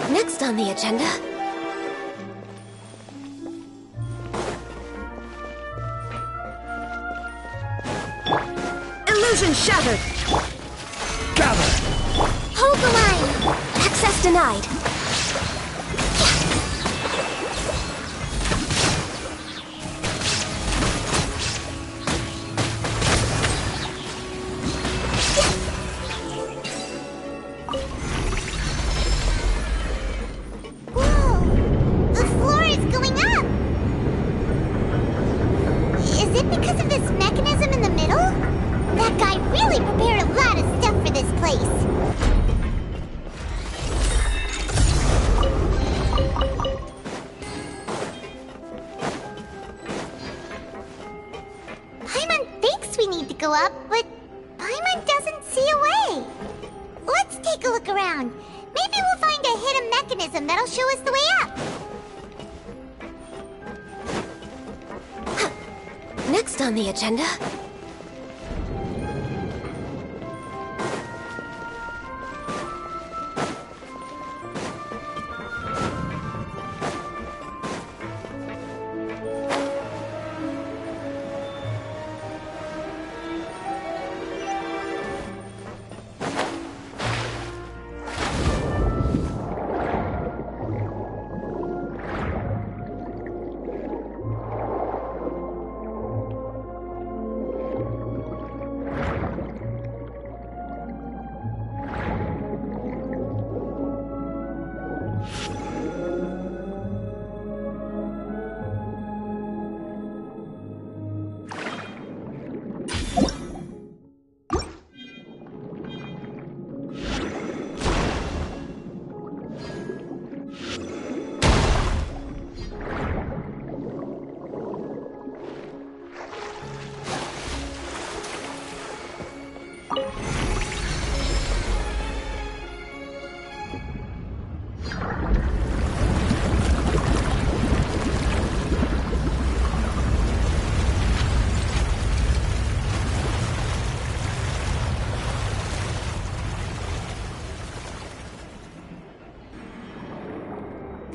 Next on the agenda... Illusion shattered! Gather! Hold the line! Access denied. Next on the agenda...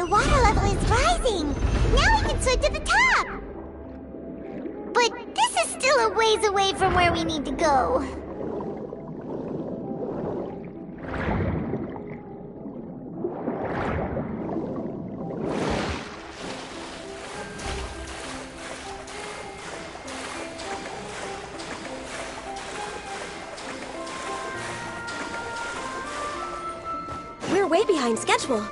water level is rising. Now we can swim to the top. But this is still a ways away from where we need to go. We're way behind schedule.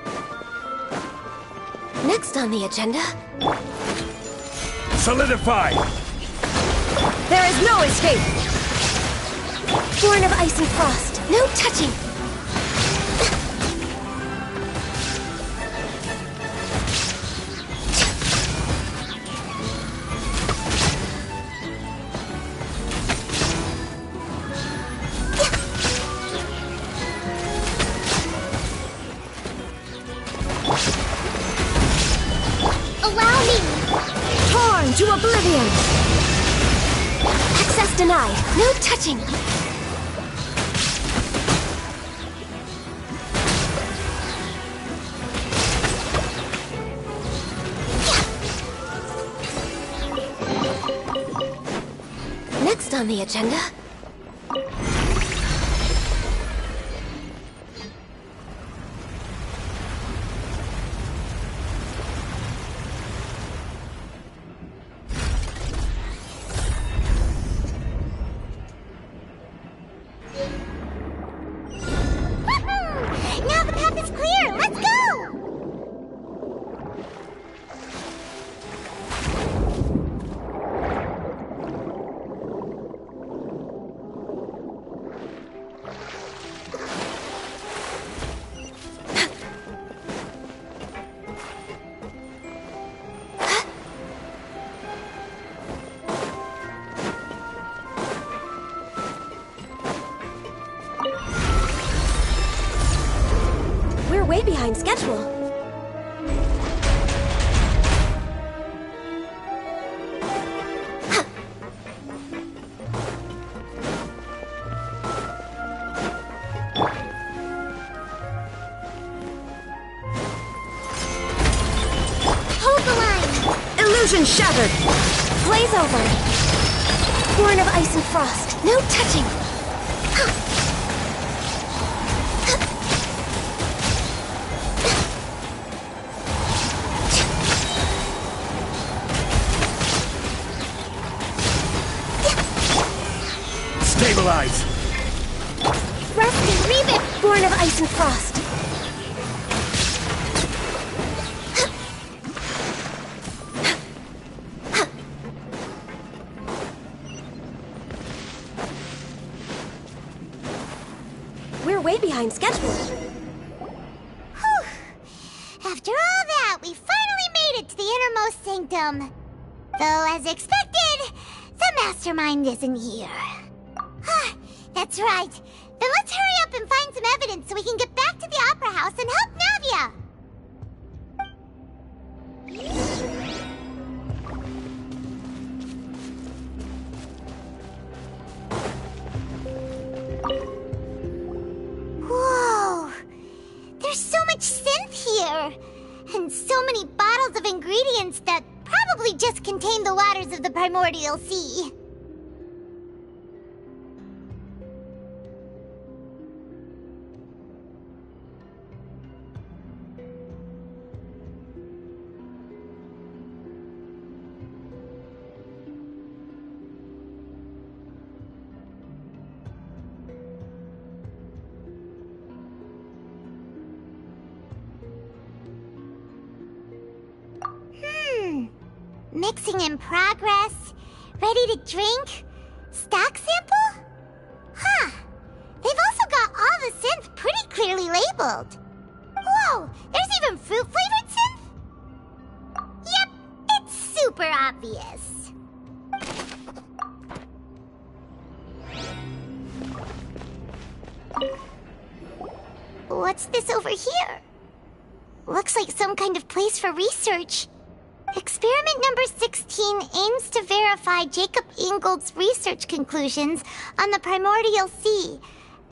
Next on the agenda... Solidify! There is no escape! Born of ice and frost, no touching! Allow me! Torn to oblivion! Access denied, no touching! Next on the agenda... Now the path is clear! Let's go! We're way behind schedule. Hold the line! Illusion shattered! Blaze over! Born of ice and frost, no touching! Stabilize! Rusty, leave it! Born of ice and frost. We're way behind schedule. Whew. After all that, we finally made it to the innermost sanctum. Though, as expected, the mastermind isn't here. That's right. Then let's hurry up and find some evidence so we can get back to the Opera House and help Navia! Whoa! There's so much synth here! And so many bottles of ingredients that probably just contain the waters of the primordial sea. Mixing in progress. Ready to drink? Stock sample? Huh. They've also got all the synth pretty clearly labeled. Whoa, there's even fruit-flavored synth? Yep, it's super obvious. What's this over here? Looks like some kind of place for research. Experiment number 16 aims to verify Jacob Ingold's research conclusions on the primordial sea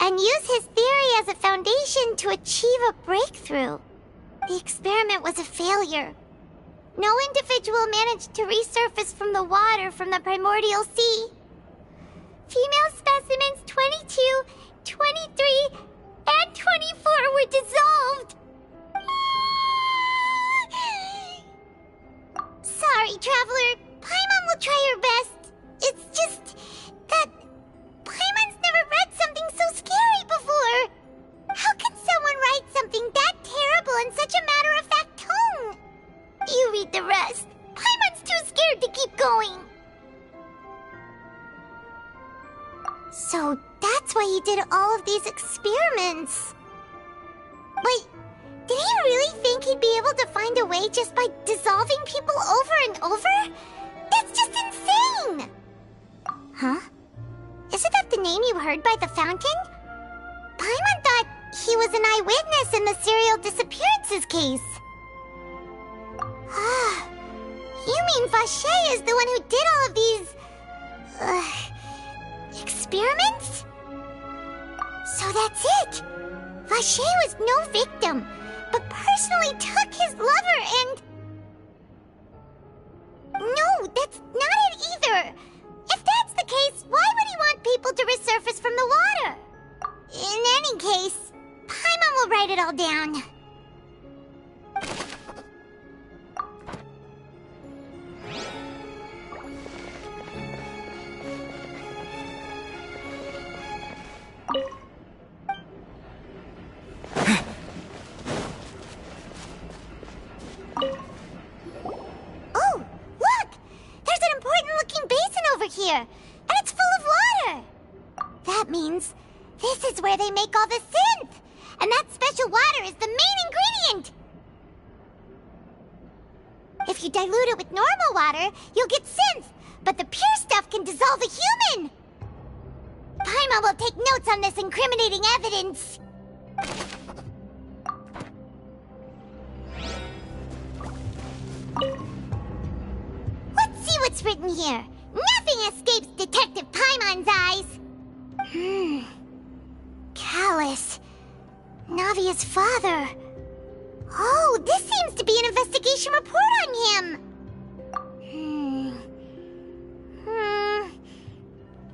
and use his theory as a foundation to achieve a breakthrough. The experiment was a failure. No individual managed to resurface from the water from the primordial sea. Female specimens 22, 23, and 24 were dissolved. Sorry, Traveler. Paimon will try her best. It's just that Paimon's never read something so scary before. How can someone write something that terrible in such a matter-of-fact tone? You read the rest. Paimon's too scared to keep going. So that's why he did all of these experiments. Wait, did he really think he'd be able to find a way just by dissolving people over and over? That's just insane! Huh? Isn't that the name you heard by the fountain? Paimon thought he was an eyewitness in the serial disappearances case. Ah, you mean Vache is the one who did all of these... experiments? So that's it! Vache was no victim, but personally took his lover and... No, that's not it either! If that's the case, why would he want people to resurface from the water? In any case, Paimon will write it all down. Oh, look! There's an important-looking basin over here, and it's full of water! That means this is where they make all the synth! And that special water is the main ingredient! If you dilute it with normal water, you'll get synth, but the pure stuff can dissolve a human! Paimon will take notes on this incriminating evidence. Let's see what's written here. Nothing escapes Detective Paimon's eyes. Callus. Navia's father. Oh, this seems to be an investigation report on him.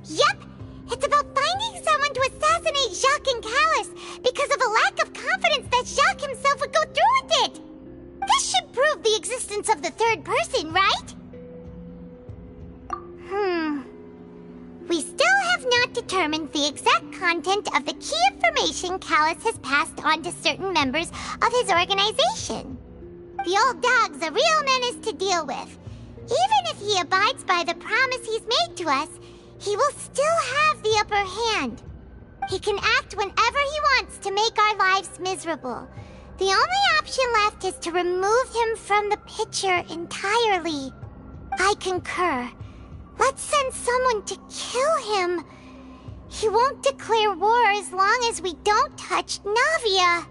Yep, it's about finding someone to assassinate Jacques and Callus because of a lack of confidence that Jacques himself would go through with it. This should prove the existence of the third person, right? We still have not determined the exact content of the key information Callus has passed on to certain members of his organization. The old dog's a real menace to deal with. Even if he abides by the promise he's made to us, he will still have the upper hand. He can act whenever he wants to make our lives miserable. The only option left is to remove him from the picture entirely. I concur. Let's send someone to kill him. He won't declare war as long as we don't touch Navia.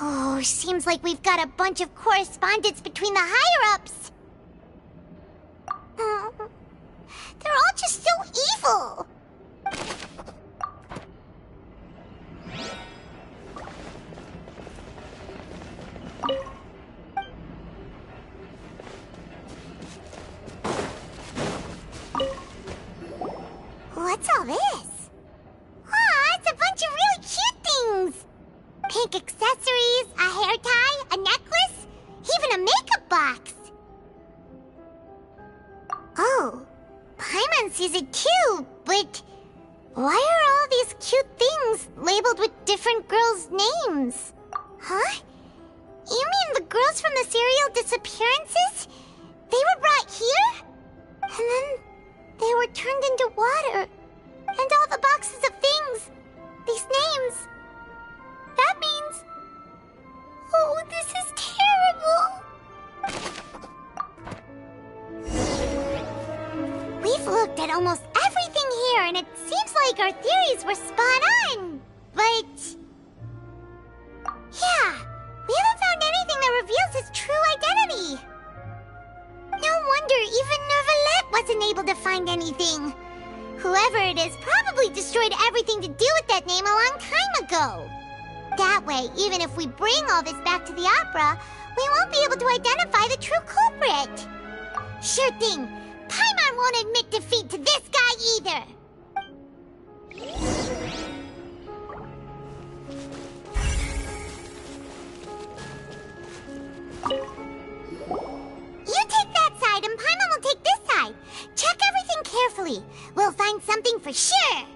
Oh, seems like we've got a bunch of correspondence between the higher-ups. They're all just so evil. What's all this? Aw, it's a bunch of really cute things. Pink accessories, a hair tie, a necklace, even a makeup box. Oh, Paimon sees it too, but why are all these cute things labeled with different girls' names? Huh? You mean the girls from the serial disappearances? They were brought here? And then they were turned into water. And all the boxes of things. These names. That means... Oh, this is terrible. We've looked at almost everything here, and it seems like our theories were spot on. But... yeah, we haven't found anything that reveals his true identity. No wonder even Neuvillette wasn't able to find anything. Whoever it is probably destroyed everything to do with that name a long time ago. That way, even if we bring all this back to the opera, we won't be able to identify the true culprit. Sure thing. Paimon won't admit defeat to this guy either. You take that side and Paimon will take this side. Check everything carefully. We'll find something for sure.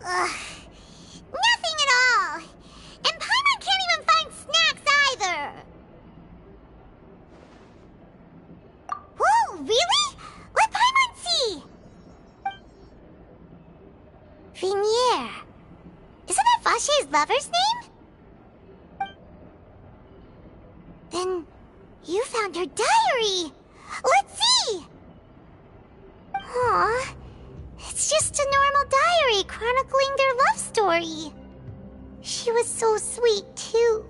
Ugh. Nothing at all. And Paimon can't even find snacks either. Whoa, really? Let Paimon see. Vinier. Isn't that Vache's lover's name? Then you found her diary. Let's see. Aw. It's just a normal diary chronicling their love story. She was so sweet, too.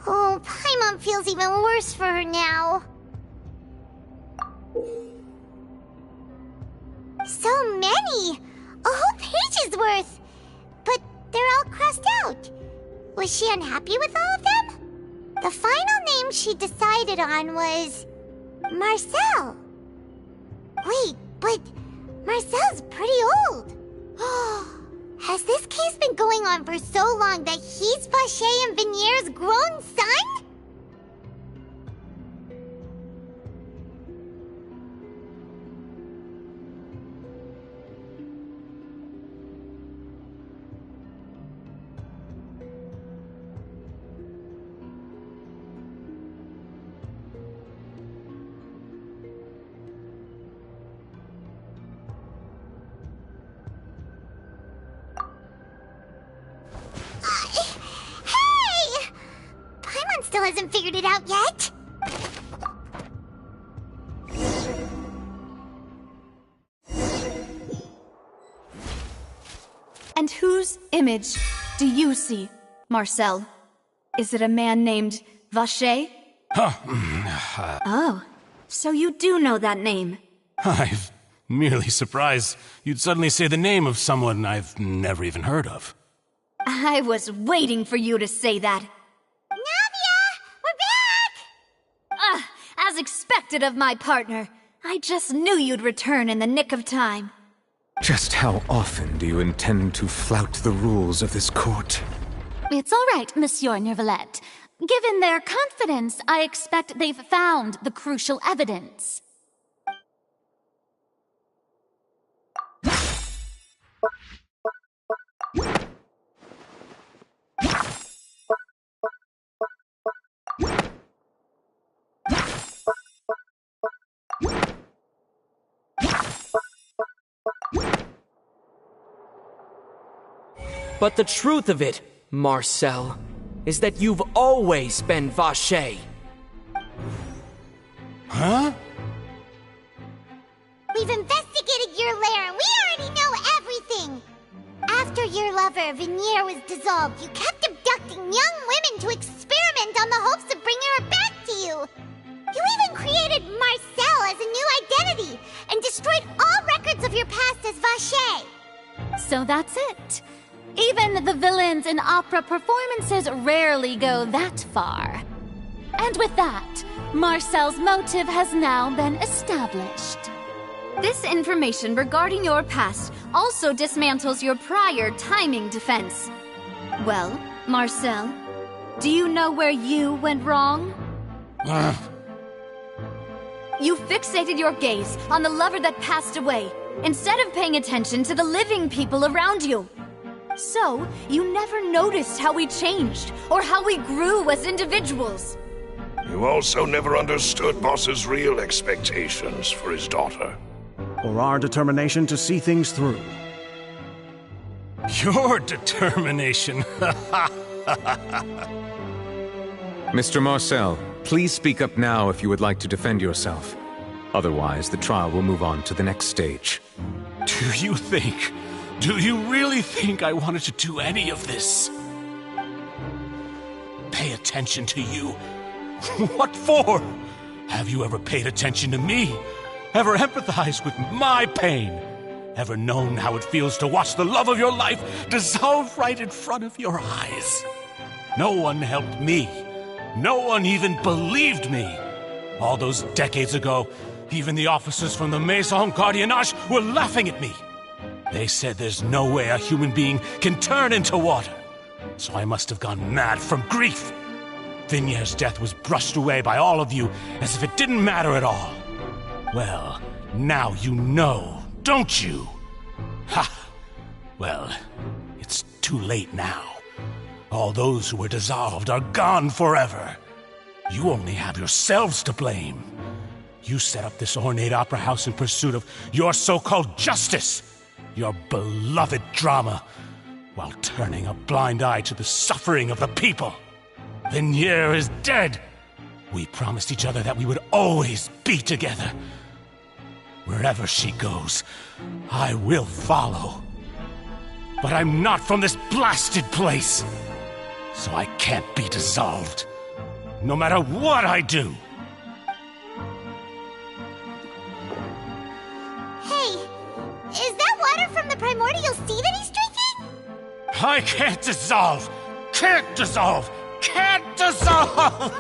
Oh, Paimon feels even worse for her now. So many! A whole page's worth! But they're all crossed out. Was she unhappy with all of them? The final name she decided on was... Marcel. Wait, but... Marcel's pretty old. Has this case been going on for so long that he's Vache and Vinier's grown son? Still hasn't figured it out yet. And whose image do you see, Marcel? Is it a man named Vache? Oh, so you do know that name. I'm merely surprised you'd suddenly say the name of someone I've never even heard of. I was waiting for you to say that. As expected of my partner. I just knew you'd return in the nick of time. Just how often do you intend to flout the rules of this court? It's all right, Monsieur Nervalette. Given their confidence, I expect they've found the crucial evidence. But the truth of it, Marcel, is that you've always been Vache. Huh? We've investigated your lair and we already know everything! After your lover, Vinier, was dissolved, you kept abducting young women to experiment on the hopes of bringing her back to you! You even created Marcel as a new identity and destroyed all records of your past as Vache! So that's it. Even the villains in opera performances rarely go that far. And with that, Marcel's motive has now been established. This information regarding your past also dismantles your prior timing defense. Well, Marcel, do you know where you went wrong? You fixated your gaze on the lover that passed away, instead of paying attention to the living people around you. So, you never noticed how we changed, or how we grew as individuals. You also never understood Boss's real expectations for his daughter. Or our determination to see things through. Your determination. Mr. Marcel, please speak up now if you would like to defend yourself. Otherwise, the trial will move on to the next stage. Do you really think I wanted to do any of this? Pay attention to you? What for? Have you ever paid attention to me? ever empathized with my pain, ever known how it feels to watch the love of your life dissolve right in front of your eyes. No one helped me. No one even believed me. All those decades ago, even the officers from the Maison Gardiennage were laughing at me. They said there's no way a human being can turn into water. So I must have gone mad from grief. Vignier's death was brushed away by all of you as if it didn't matter at all. Well, now you know, don't you? Ha! Well, it's too late now. All those who were dissolved are gone forever. You only have yourselves to blame. You set up this ornate opera house in pursuit of your so-called justice, your beloved drama, while turning a blind eye to the suffering of the people. Vignier is dead. We promised each other that we would always be together. Wherever she goes, I will follow. But I'm not from this blasted place, so I can't be dissolved, no matter what I do. Hey, is that water from the primordial sea that he's drinking? I can't dissolve! Can't dissolve! Can't dissolve!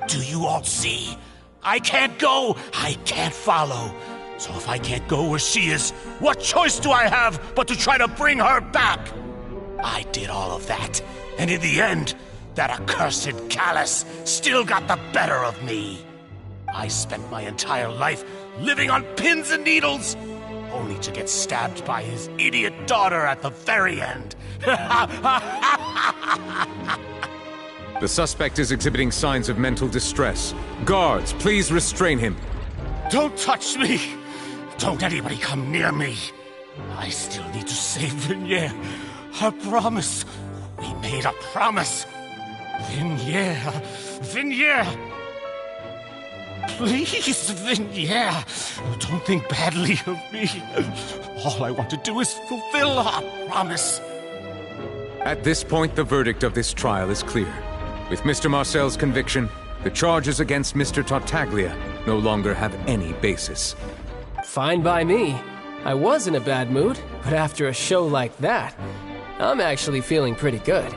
Do you all see? I can't go, I can't follow. So if I can't go where she is, what choice do I have but to try to bring her back? I did all of that, and in the end, that accursed Callus still got the better of me. I spent my entire life living on pins and needles, only to get stabbed by his idiot daughter at the very end. The suspect is exhibiting signs of mental distress. Guards, please restrain him. Don't touch me! Don't anybody come near me! I still need to save Vignier. Our promise. We made a promise. Vignier. Vignier! Please, Vignier. Don't think badly of me. All I want to do is fulfill our promise. At this point, the verdict of this trial is clear. With Mr. Marcel's conviction, the charges against Mr. Tartaglia no longer have any basis. Fine by me. I was in a bad mood, but after a show like that, I'm actually feeling pretty good.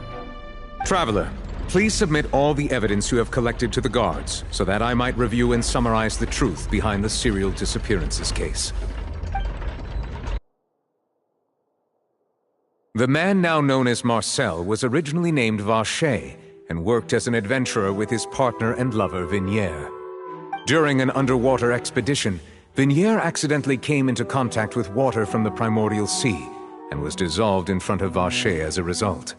Traveler, please submit all the evidence you have collected to the guards, so that I might review and summarize the truth behind the serial disappearances case. The man now known as Marcel was originally named Vacher and worked as an adventurer with his partner and lover Vignier. During an underwater expedition, Vignier accidentally came into contact with water from the primordial sea and was dissolved in front of Vacher as a result.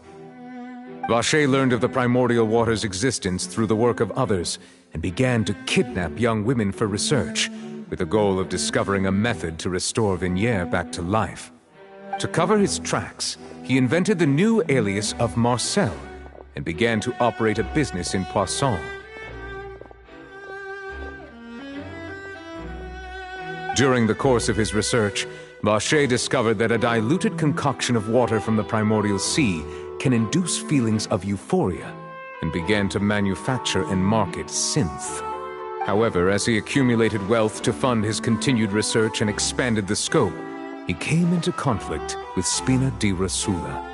Vacher learned of the primordial water's existence through the work of others and began to kidnap young women for research, with the goal of discovering a method to restore Vignier back to life. To cover his tracks, he invented the new alias of Marcel and began to operate a business in Poisson. During the course of his research, Vacher discovered that a diluted concoction of water from the primordial sea can induce feelings of euphoria, and began to manufacture and market synth. However, as he accumulated wealth to fund his continued research and expanded the scope, he came into conflict with Spina di Rosula.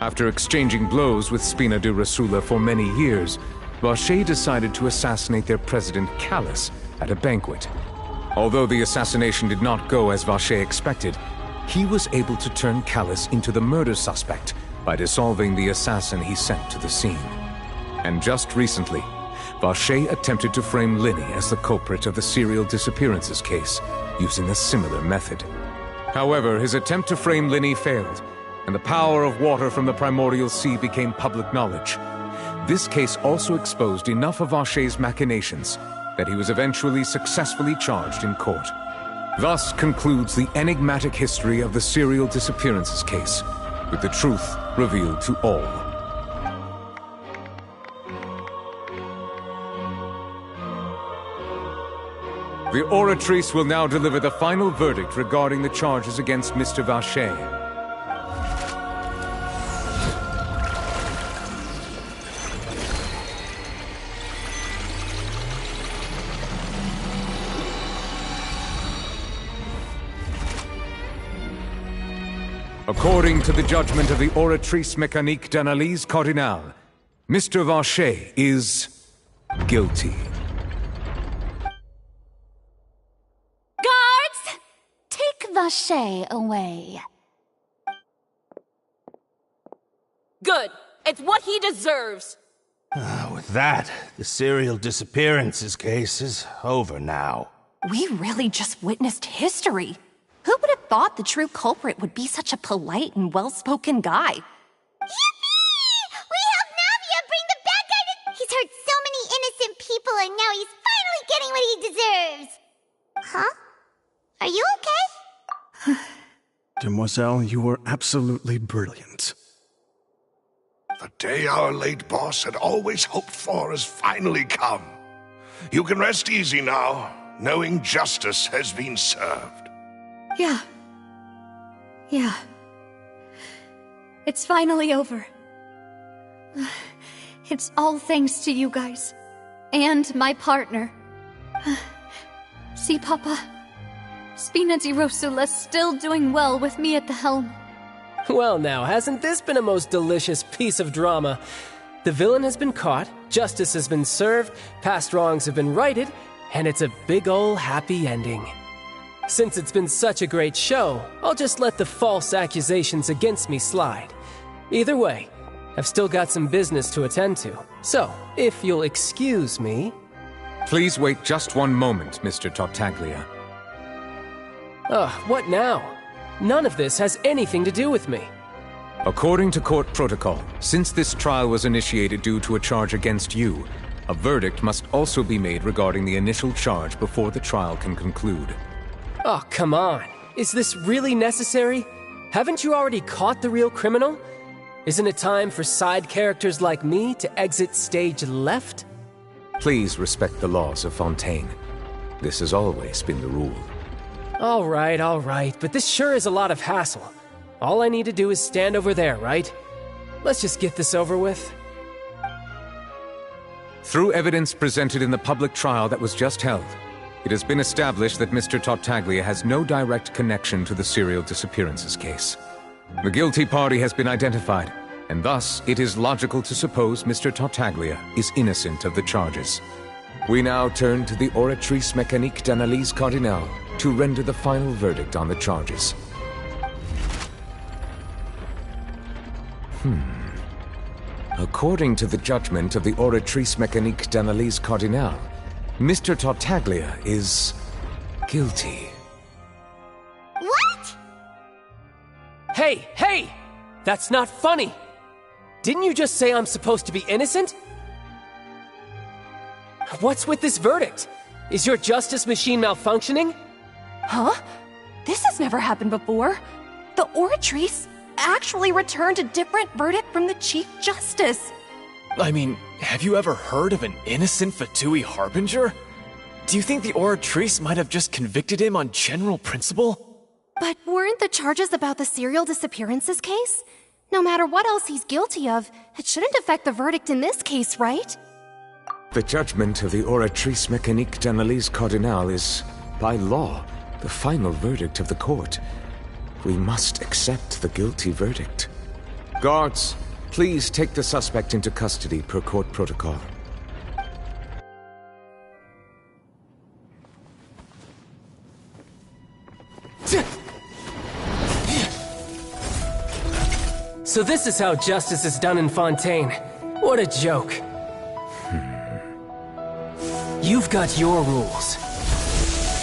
After exchanging blows with Spina di Rosula for many years, Vacher decided to assassinate their president Callus at a banquet. Although the assassination did not go as Vacher expected, he was able to turn Callus into the murder suspect by dissolving the assassin he sent to the scene. And just recently, Vacher attempted to frame Linny as the culprit of the serial disappearances case, using a similar method. However, his attempt to frame Linny failed, and the power of water from the primordial sea became public knowledge. This case also exposed enough of Vacher's machinations that he was eventually successfully charged in court. Thus concludes the enigmatic history of the serial disappearances case, with the truth revealed to all. The oratrice will now deliver the final verdict regarding the charges against Mr. Vacher. According to the judgment of the Oratrice Mécanique d'Analyse Cardinale, Mr. Vacher is guilty. Guards! Take Vacher away. Good. It's what he deserves. With that, the serial disappearances case is over now. We really just witnessed history. Who would have thought the true culprit would be such a polite and well-spoken guy? Yippee! We helped Navia bring the bad guy to... He's hurt so many innocent people and now he's finally getting what he deserves. Huh? Are you okay? Demoiselle, you were absolutely brilliant. The day our late boss had always hoped for has finally come. You can rest easy now, knowing justice has been served. Yeah. It's finally over. It's all thanks to you guys. And my partner. See, Papa? Spina di Rosula's still doing well with me at the helm. Well now, hasn't this been a most delicious piece of drama? The villain has been caught, justice has been served, past wrongs have been righted, and it's a big ol' happy ending. Since it's been such a great show, I'll just let the false accusations against me slide. Either way, I've still got some business to attend to. So, if you'll excuse me... Please wait just one moment, Mr. Tartaglia. What now? None of this has anything to do with me. According to court protocol, since this trial was initiated due to a charge against you, a verdict must also be made regarding the initial charge before the trial can conclude. Oh, come on. Is this really necessary? Haven't you already caught the real criminal? Isn't it time for side characters like me to exit stage left? Please respect the laws of Fontaine. This has always been the rule. All right, but this sure is a lot of hassle. All I need to do is stand over there, right? Let's just get this over with. Through evidence presented in the public trial that was just held, it has been established that Mr. Tartaglia has no direct connection to the serial disappearances case. The guilty party has been identified, and thus it is logical to suppose Mr. Tartaglia is innocent of the charges. We now turn to the Oratrice Mécanique d'Analyse Cardinale to render the final verdict on the charges. According to the judgment of the Oratrice Mécanique d'Analyse Cardinale, Mr. Tartaglia is guilty. What? Hey! That's not funny! Didn't you just say I'm supposed to be innocent? What's with this verdict? Is your justice machine malfunctioning? Huh? This has never happened before. The Oratrice actually returned a different verdict from the Chief Justice. I mean, have you ever heard of an innocent Fatui Harbinger? Do you think the Oratrice might have just convicted him on general principle? But weren't the charges about the serial disappearances case? No matter what else he's guilty of, it shouldn't affect the verdict in this case, right? The judgment of the Oratrice Mécanique d'Analyse Cardinale is, by law, the final verdict of the court. We must accept the guilty verdict. Guards, please take the suspect into custody per court protocol. So this is how justice is done in Fontaine. What a joke. You've got your rules.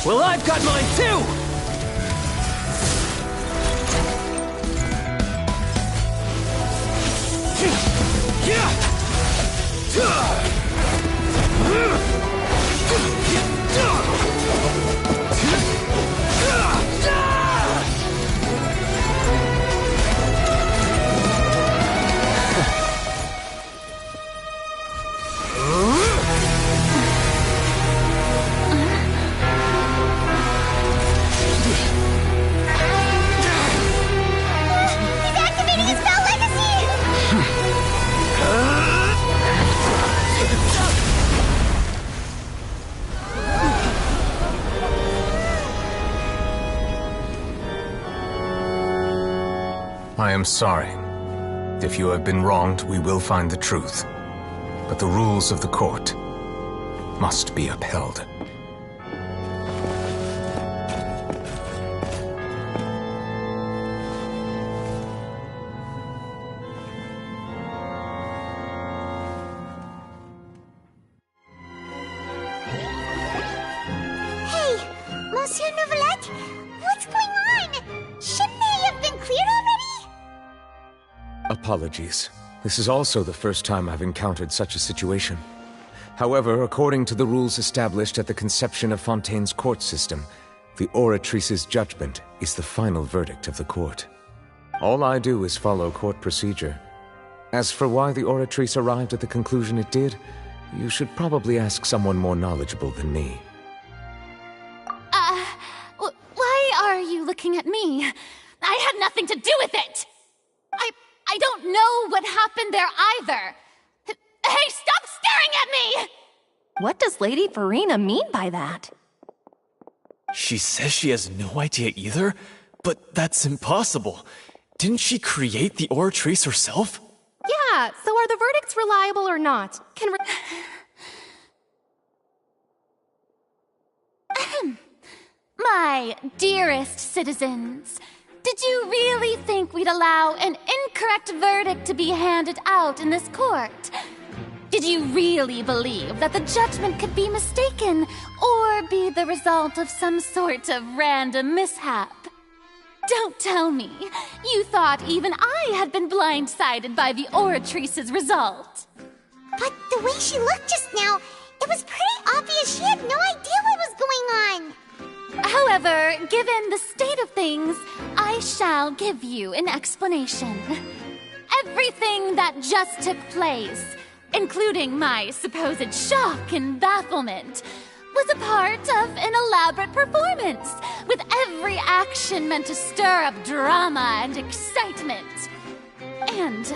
Well, I've got mine too! I am sorry. If you have been wronged, we will find the truth. But the rules of the court must be upheld. Hey, Monsieur Neuvillette, what's going on? Shouldn't they have been cleared already? Apologies. This is also the first time I've encountered such a situation. However, according to the rules established at the conception of Fontaine's court system, the Oratrice's judgment is the final verdict of the court. All I do is follow court procedure. As for why the Oratrice arrived at the conclusion it did, you should probably ask someone more knowledgeable than me. Why are you looking at me? I had nothing to do with it! I don't know what happened there either! Hey, stop staring at me! What does Lady Farina mean by that? She says she has no idea either? But that's impossible. Didn't she create the Oratrice herself? Yeah, so are the verdicts reliable or not? My dearest citizens, did you really think we'd allow an incorrect verdict to be handed out in this court? Did you really believe that the judgment could be mistaken or be the result of some sort of random mishap? Don't tell me you thought even I had been blindsided by the Oratrice's result. But the way she looked just now, it was pretty obvious she had no idea what was going on. However, given the state of things, I shall give you an explanation. Everything that just took place, including my supposed shock and bafflement, was a part of an elaborate performance, with every action meant to stir up drama and excitement. And,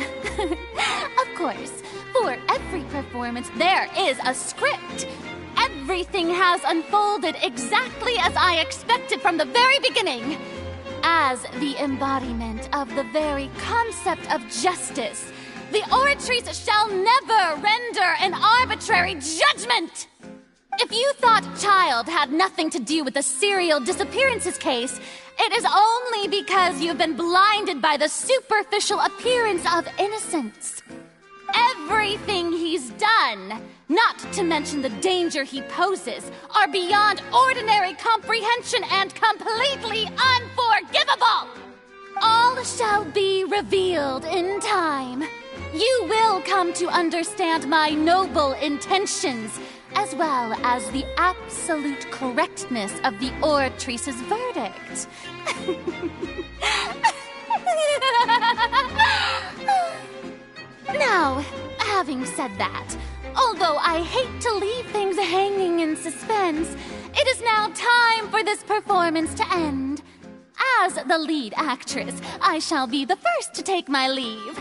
of course, for every performance there is a script. Everything has unfolded exactly as I expected from the very beginning. As the embodiment of the very concept of justice, the Oratrice shall never render an arbitrary judgment! If you thought Child had nothing to do with the serial disappearances case, it is only because you've been blinded by the superficial appearance of innocence. Everything he's done, not to mention the danger he poses, are beyond ordinary comprehension and completely unforgivable! All shall be revealed in time. You will come to understand my noble intentions, as well as the absolute correctness of the Oratrice's verdict. Now, having said that, although I hate to leave things hanging in suspense, it is now time for this performance to end. As the lead actress, I shall be the first to take my leave.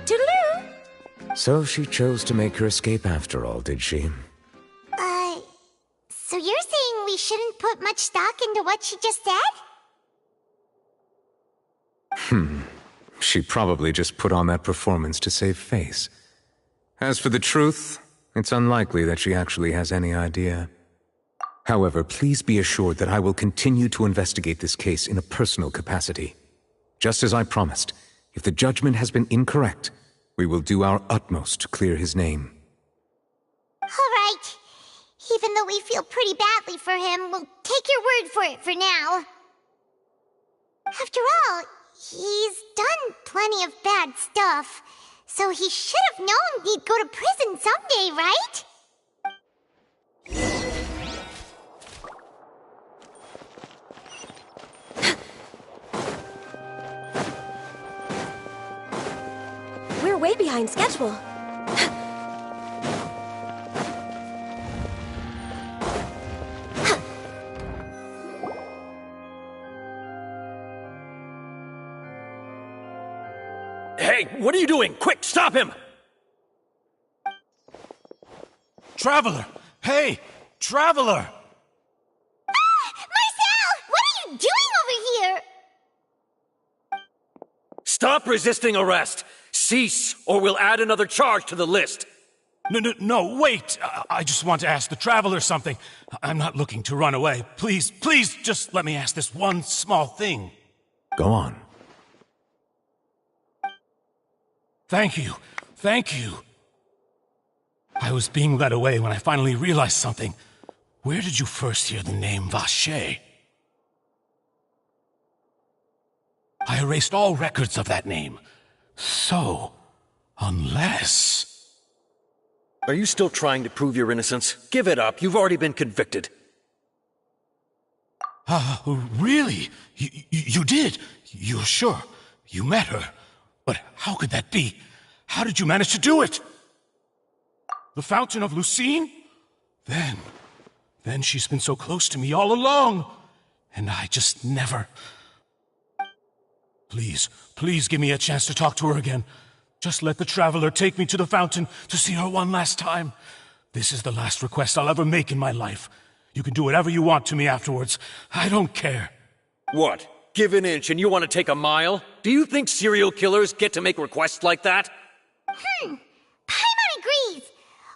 Toodaloo! So she chose to make her escape after all, did she? So you're saying we shouldn't put much stock into what she just said? She probably just put on that performance to save face. As for the truth, it's unlikely that she actually has any idea. However, please be assured that I will continue to investigate this case in a personal capacity. Just as I promised, if the judgment has been incorrect, we will do our utmost to clear his name. All right. Even though we feel pretty badly for him, we'll take your word for it for now. After all, he's done plenty of bad stuff, so he should have known he'd go to prison someday, right? We're way behind schedule. Hey, what are you doing? Quick, stop him! Traveler! Hey! Traveler! Marcel! What are you doing over here? Stop resisting arrest! Cease, or we'll add another charge to the list! No, wait! I just want to ask the Traveler something. I'm not looking to run away. Please, just let me ask this one small thing. Go on. Thank you. I was being led away when I finally realized something. Where did you first hear the name Vacher? I erased all records of that name. So, unless... Are you still trying to prove your innocence? Give it up. You've already been convicted. Really? You did? You're sure? You met her? But how could that be? How did you manage to do it? The Fountain of Lucine? Then she's been so close to me all along. And I just never... Please give me a chance to talk to her again. Just let the Traveler take me to the fountain to see her one last time. This is the last request I'll ever make in my life. You can do whatever you want to me afterwards. I don't care. What? Give an inch and you want to take a mile? Do you think serial killers get to make requests like that? Paimon agrees.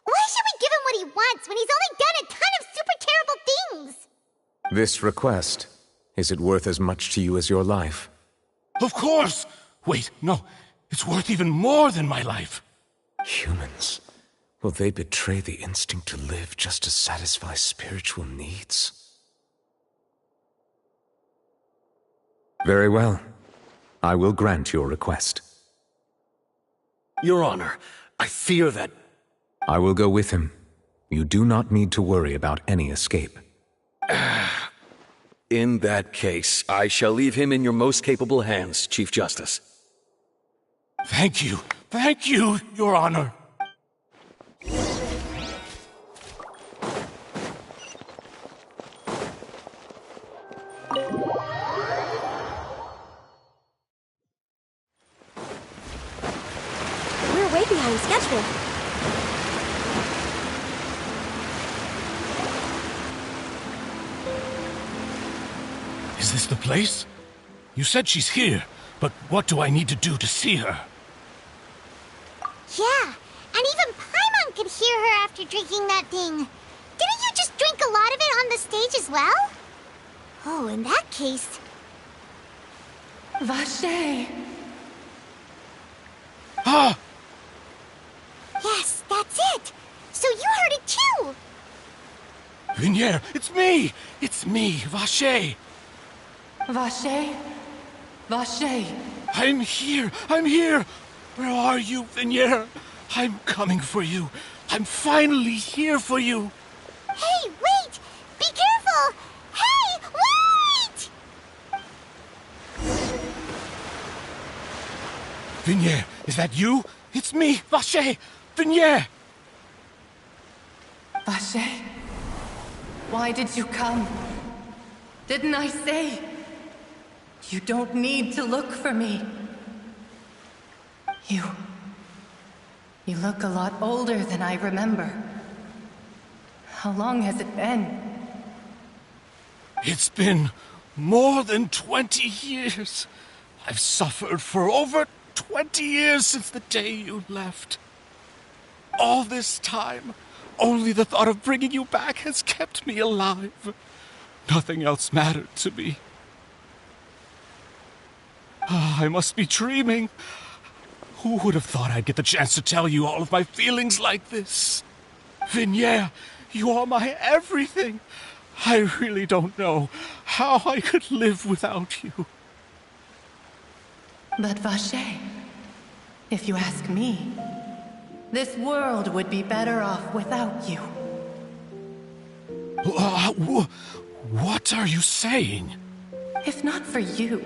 Why should we give him what he wants when he's only done a ton of super terrible things? This request, is it worth as much to you as your life? Of course! Wait, no. It's worth even more than my life. Humans. Will they betray the instinct to live just to satisfy spiritual needs? Very well. I will grant your request. Your Honor, I fear that... I will go with him. You do not need to worry about any escape. In that case, I shall leave him in your most capable hands, Chief Justice. Thank you, Your Honor. We're way behind schedule. Is this the place? You said she's here, but what do I need to do to see her? Yeah, and even Paimon could hear her after drinking that thing. Didn't you just drink a lot of it on the stage as well? Oh, in that case... Vacher! Ah! Yes, that's it! So you heard it too! Vignier, it's me! It's me, Vacher! Vacher? Vacher! I'm here! Where are you, Vignier? I'm coming for you. I'm finally here for you. Hey, wait! Be careful! Hey, wait! Vignier, is that you? It's me, Vacher! Vignier! Vacher? Why did you come? Didn't I say? You don't need to look for me. You look a lot older than I remember. How long has it been? It's been more than 20 years. I've suffered for over 20 years since the day you left. All this time, only the thought of bringing you back has kept me alive. Nothing else mattered to me. I must be dreaming. Who would have thought I'd get the chance to tell you all of my feelings like this? Vignier, you are my everything. I really don't know how I could live without you. But Vacher, if you ask me, this world would be better off without you. What are you saying? If not for you,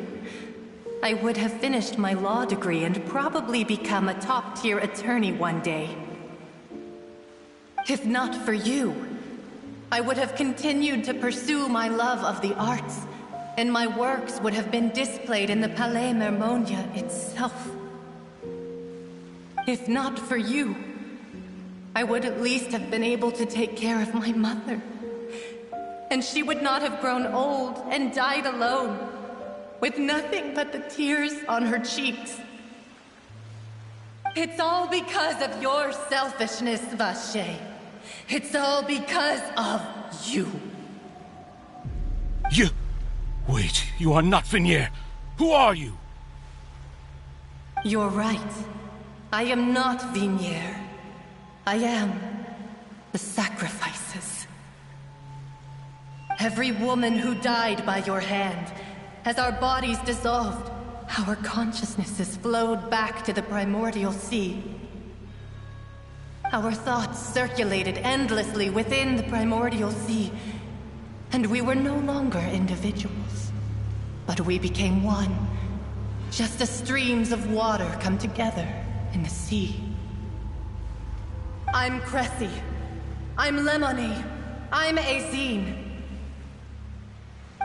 I would have finished my law degree and probably become a top-tier attorney one day. If not for you, I would have continued to pursue my love of the arts, and my works would have been displayed in the Palais Mermonia itself. If not for you, I would at least have been able to take care of my mother. And she would not have grown old and died alone, with nothing but the tears on her cheeks It's all because of your selfishness, Vache. It's all because of you. You... Wait, you are not Vignier. Who are you? You're right. I am not Vignier. I am the sacrifices. Every woman who died by your hand, as our bodies dissolved, our consciousnesses flowed back to the primordial sea. Our thoughts circulated endlessly within the primordial sea, and we were no longer individuals, but we became one, just as streams of water come together in the sea. I'm Cressy. I'm Lemony. I'm Azine.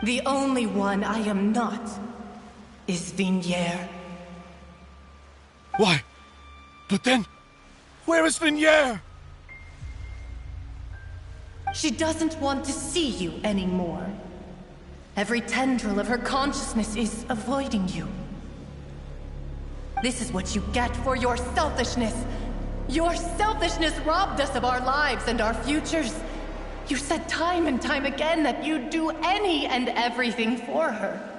The only one I am not is Vignier. Why? But then, where is Vignier? She doesn't want to see you anymore. Every tendril of her consciousness is avoiding you. This is what you get for your selfishness. Your selfishness robbed us of our lives and our futures. You said time and time again that you'd do any and everything for her.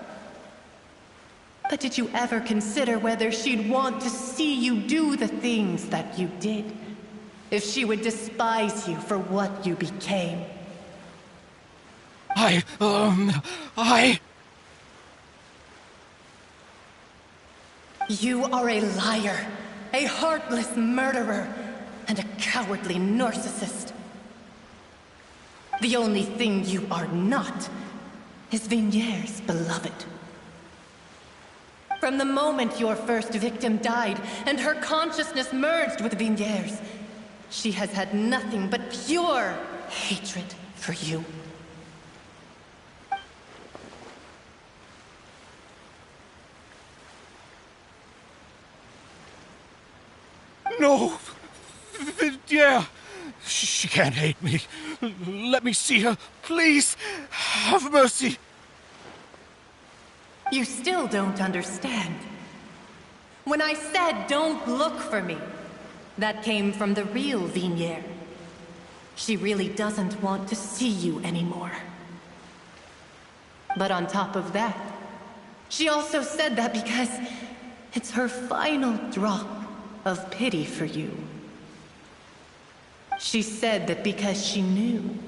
But did you ever consider whether she'd want to see you do the things that you did? If she would despise you for what you became? You are a liar, a heartless murderer, and a cowardly narcissist. The only thing you are not is Vignier's beloved. From the moment your first victim died and her consciousness merged with Vignier's, she has had nothing but pure hatred for you. No! Vignier! She can't hate me. Let me see her, please. Have mercy. You still don't understand. When I said don't look for me, that came from the real Vignier. She really doesn't want to see you anymore. But on top of that, she also said that because it's her final drop of pity for you. She said that because she knew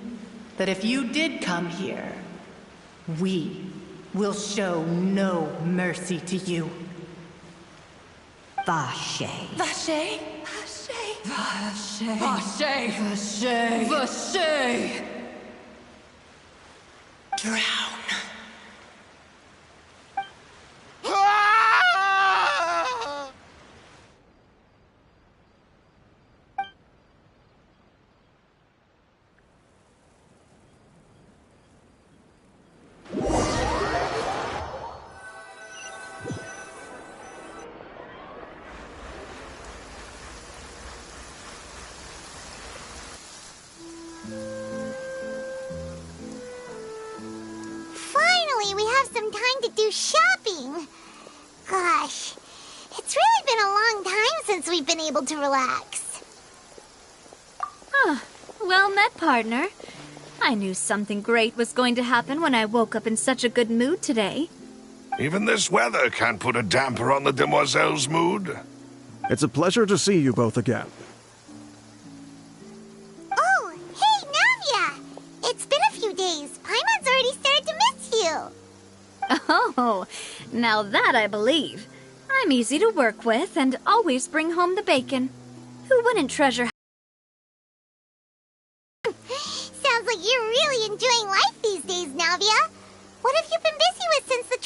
that if you did come here, we will show no mercy to you. Vache. Vache? Vache? Vache. Vache. Vache. Vache. Drown. Finally, we have some time to do shopping. Gosh, it's really been a long time since we've been able to relax. Huh. Well met, partner. I knew something great was going to happen when I woke up in such a good mood today. Even this weather can't put a damper on the demoiselle's mood. It's a pleasure to see you both again. Oh, hey, Navia! It's been a few days. Paimon's already started to miss you. Oh, now that I believe. I'm easy to work with and always bring home the bacon. Who wouldn't treasure? Sounds like you're really enjoying life these days, Navia. What have you been busy with since the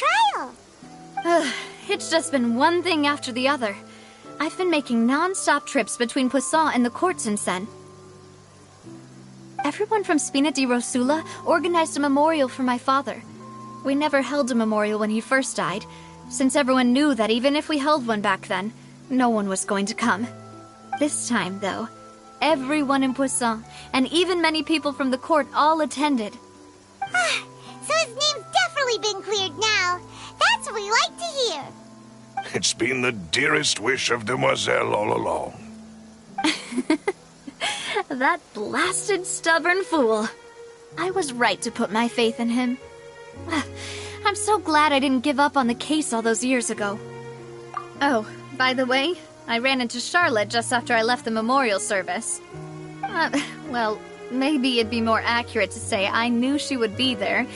trial? It's just been one thing after the other. I've been making non-stop trips between Poisson and the court since then. Everyone from Spina di Rosula organized a memorial for my father. We never held a memorial when he first died, since everyone knew that even if we held one back then, no one was going to come. This time, though, everyone in Poisson, and even many people from the court, all attended. So his name's definitely been cleared now. That's what we like to hear. It's been the dearest wish of Demoiselle all along. That blasted stubborn fool. I was right to put my faith in him. I'm so glad I didn't give up on the case all those years ago. Oh, by the way, I ran into Charlotte just after I left the memorial service. Well, maybe it'd be more accurate to say I knew she would be there,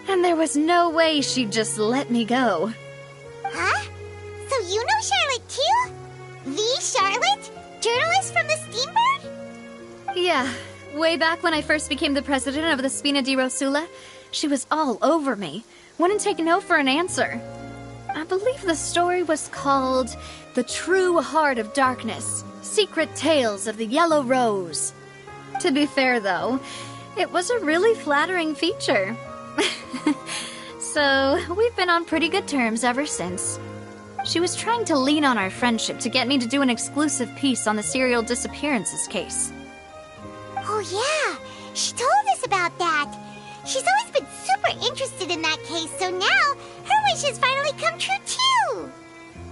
and there was no way she'd just let me go. Huh? So you know Charlotte too? The Charlotte? Journalist from the Steambird? Yeah, way back when I first became the president of the Spina di Rosula, she was all over me. Wouldn't take no for an answer. I believe the story was called The True Heart of Darkness, Secret Tales of the Yellow Rose. To be fair, though, it was a really flattering feature. So, we've been on pretty good terms ever since. She was trying to lean on our friendship to get me to do an exclusive piece on the serial disappearances case. Oh yeah, she told us about that. She's always been super interested in that case, so now her wish has finally come true too.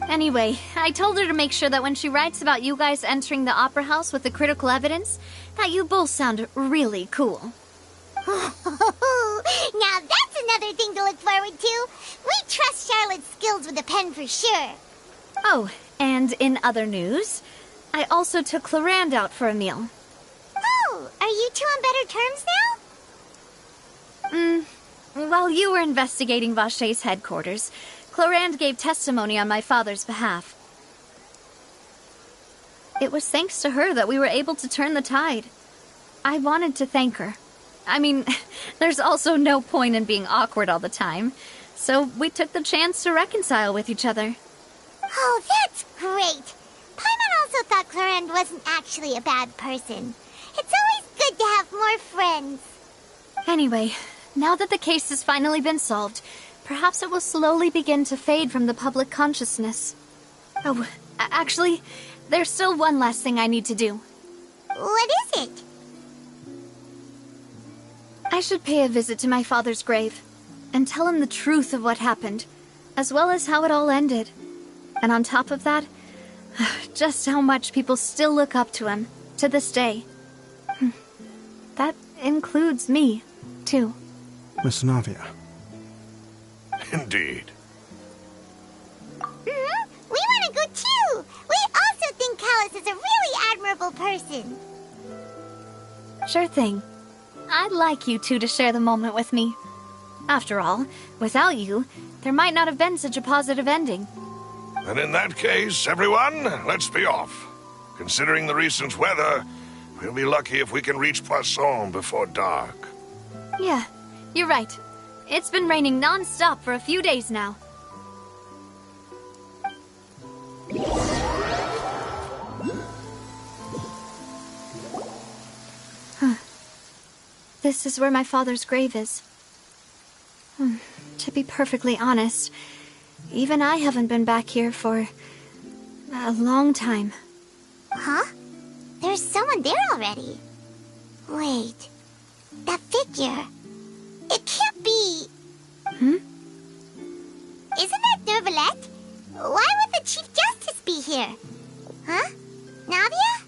Anyway, I told her to make sure that when she writes about you guys entering the opera house with the critical evidence, that you both sound really cool. Now that's another thing to look forward to. We trust Charlotte's skills with a pen for sure. Oh, and in other news, I also took Clarand out for a meal. Oh, are you two on better terms now? While you were investigating Vache's headquarters, Clarand gave testimony on my father's behalf. It was thanks to her that we were able to turn the tide. I wanted to thank her. I mean, there's also no point in being awkward all the time, so we took the chance to reconcile with each other. Oh, that's great. Paimon also thought Clarand wasn't actually a bad person. It's always good to have more friends. Anyway, now that the case has finally been solved, perhaps it will slowly begin to fade from the public consciousness. Oh, actually, there's still one last thing I need to do. What is it? I should pay a visit to my father's grave and tell him the truth of what happened, as well as how it all ended. And on top of that, just how much people still look up to him, to this day. That includes me, too. Miss Navia. Indeed. We want to go too! We also think Callus is a really admirable person. Sure thing. I'd like you two to share the moment with me. After all, without you, there might not have been such a positive ending. And in that case, everyone, let's be off. Considering the recent weather, we'll be lucky if we can reach Poisson before dark. Yeah, you're right. It's been raining non-stop for a few days now. This is where my father's grave is. To be perfectly honest, even I haven't been back here for a long time. Huh? There's someone there already. Wait, that figure. It can't be... Isn't that Nervalette? Why would the Chief Justice be here? Huh? Navia?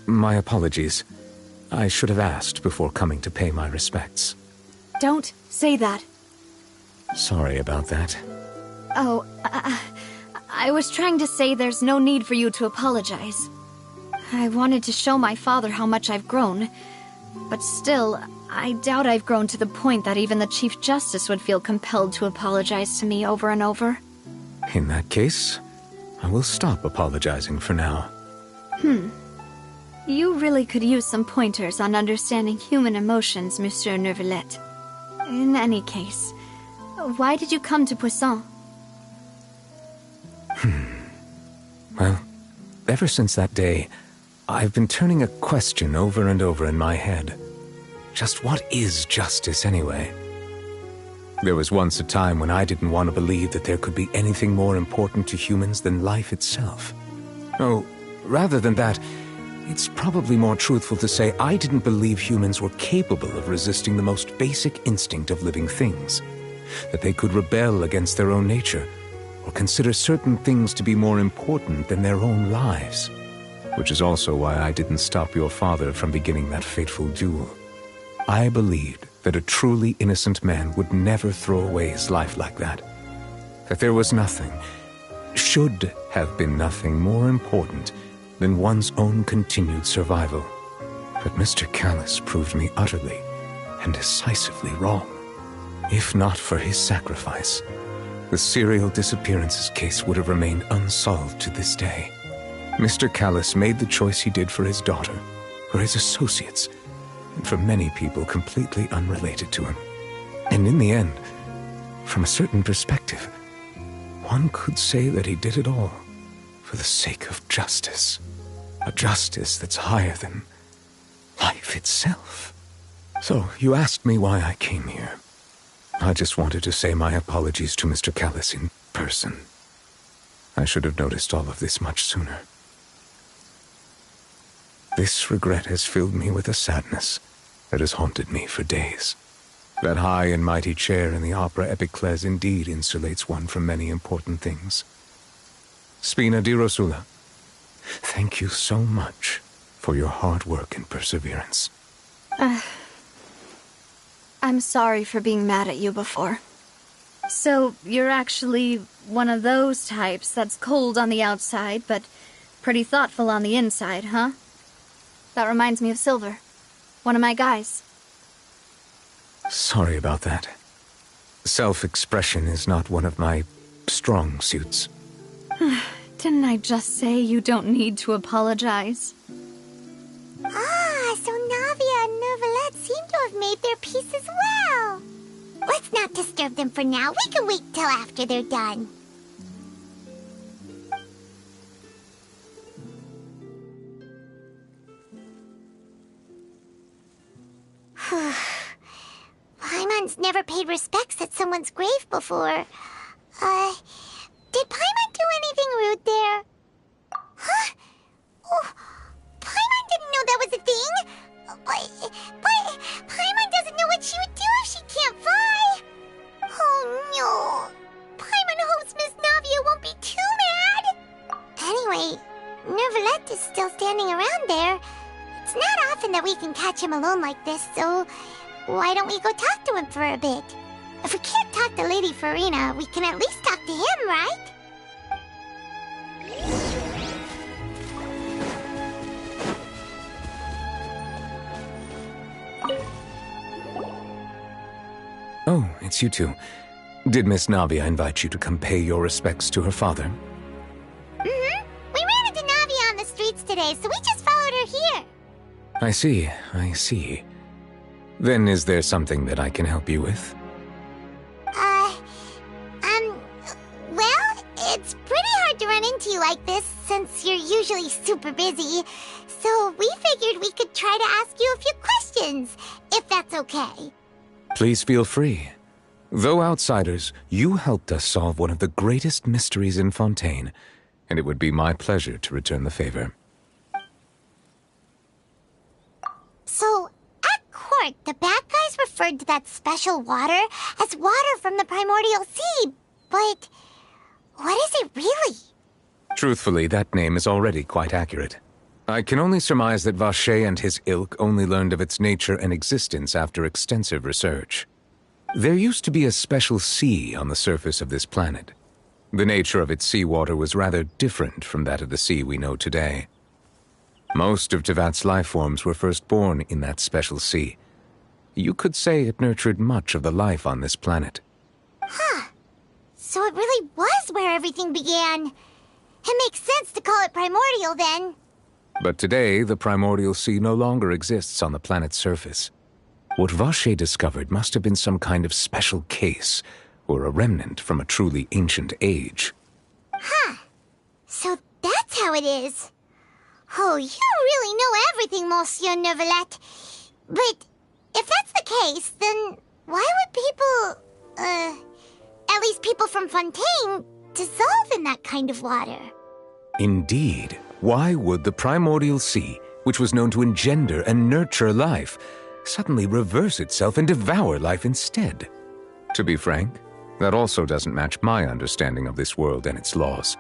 My apologies. I should have asked before coming to pay my respects. Don't say that. Sorry about that. Oh, I was trying to say there's no need for you to apologize. I wanted to show my father how much I've grown, but still, I doubt I've grown to the point that even the Chief Justice would feel compelled to apologize to me over and over. In that case, I will stop apologizing for now. You really could use some pointers on understanding human emotions, Monsieur Nervalette. In any case, why did you come to Poisson? Well, ever since that day, I've been turning a question over and over in my head. Just what is justice, anyway? There was once a time when I didn't want to believe that there could be anything more important to humans than life itself. Oh, rather than that, it's probably more truthful to say I didn't believe humans were capable of resisting the most basic instinct of living things. That they could rebel against their own nature, or consider certain things to be more important than their own lives. Which is also why I didn't stop your father from beginning that fateful duel. I believed that a truly innocent man would never throw away his life like that. That there was nothing, should have been nothing more important than one's own continued survival. But Mr. Callus proved me utterly and decisively wrong. If not for his sacrifice, the serial disappearances case would have remained unsolved to this day. Mr. Callus made the choice he did for his daughter, for his associates, and for many people completely unrelated to him. And in the end, from a certain perspective, one could say that he did it all for the sake of justice. A justice that's higher than life itself. So, you asked me why I came here. I just wanted to say my apologies to Mr. Callus in person. I should have noticed all of this much sooner. This regret has filled me with a sadness that has haunted me for days. That high and mighty chair in the opera Epiclese indeed insulates one from many important things. Spina di Rosula, thank you so much for your hard work and perseverance. I'm sorry for being mad at you before. So, you're actually one of those types that's cold on the outside, but pretty thoughtful on the inside, huh? That reminds me of Silver, one of my guys. Sorry about that. Self-expression is not one of my strong suits. Didn't I just say you don't need to apologize? Ah, so Navia and Neuvillette seem to have made their peace as well. Let's not disturb them for now. We can wait till after they're done. Paimon's never paid respects at someone's grave before. Did Paimon do anything rude there? Huh? Oh, Paimon didn't know that was a thing. But Paimon doesn't know what she would do if she can't fly. Oh no. Paimon hopes Miss Navia won't be too mad. Anyway, Neuvillette is still standing around there. It's not often that we can catch him alone like this, so why don't we go talk to him for a bit? If we can't talk to Lady Farina, we can at least talk to him, right? Oh, it's you two. Did Miss Navia invite you to come pay your respects to her father? Mm-hmm. We ran into Navia on the streets today, so we just followed her here. I see. Then is there something that I can help you with? Well, it's pretty hard to run into you like this since you're usually super busy. So we figured we could try to ask you a few questions, if that's okay. Please feel free. Though outsiders, you helped us solve one of the greatest mysteries in Fontaine, and it would be my pleasure to return the favor. So, at court, the bad guys referred to that special water as water from the primordial sea, but what is it really? Truthfully, that name is already quite accurate. I can only surmise that Vacher and his ilk only learned of its nature and existence after extensive research. There used to be a special sea on the surface of this planet. The nature of its seawater was rather different from that of the sea we know today. Most of Tevat's life forms were first born in that special sea. You could say it nurtured much of the life on this planet. Huh. So it really was where everything began. It makes sense to call it primordial then. But today, the primordial sea no longer exists on the planet's surface. What Vacher discovered must have been some kind of special case, or a remnant from a truly ancient age. Huh. So that's how it is. Oh, you really know everything, Monsieur Neuvillette. But if that's the case, then why would people, at least people from Fontaine, dissolve in that kind of water? Indeed. Why would the primordial sea, which was known to engender and nurture life, suddenly reverse itself and devour life instead. To be frank, that also doesn't match my understanding of this world and its laws.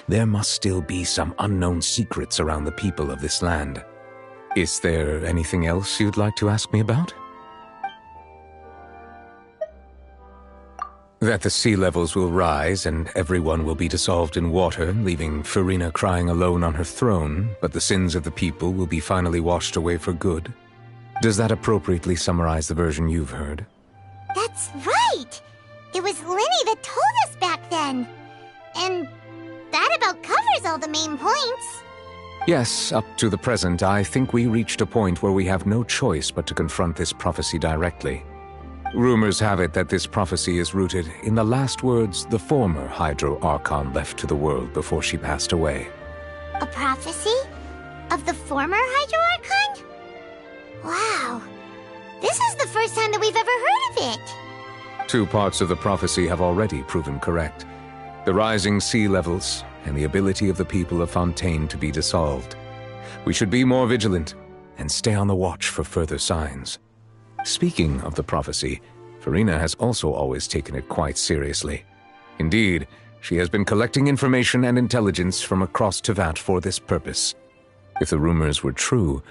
There must still be some unknown secrets around the people of this land. Is there anything else you'd like to ask me about? That the sea levels will rise and everyone will be dissolved in water, leaving Farina crying alone on her throne, but the sins of the people will be finally washed away for good. Does that appropriately summarize the version you've heard? That's right! It was Lenny that told us back then. And that about covers all the main points. Yes, up to the present, I think we reached a point where we have no choice but to confront this prophecy directly. Rumors have it that this prophecy is rooted in the last words the former Hydro Archon left to the world before she passed away. A prophecy? Of the former Hydro Archon? Wow. This is the first time that we've ever heard of it. 2 parts of the prophecy have already proven correct. The rising sea levels and the ability of the people of Fontaine to be dissolved. We should be more vigilant and stay on the watch for further signs. Speaking of the prophecy, Farina has also always taken it quite seriously. Indeed, she has been collecting information and intelligence from across Tevat for this purpose. If the rumors were true,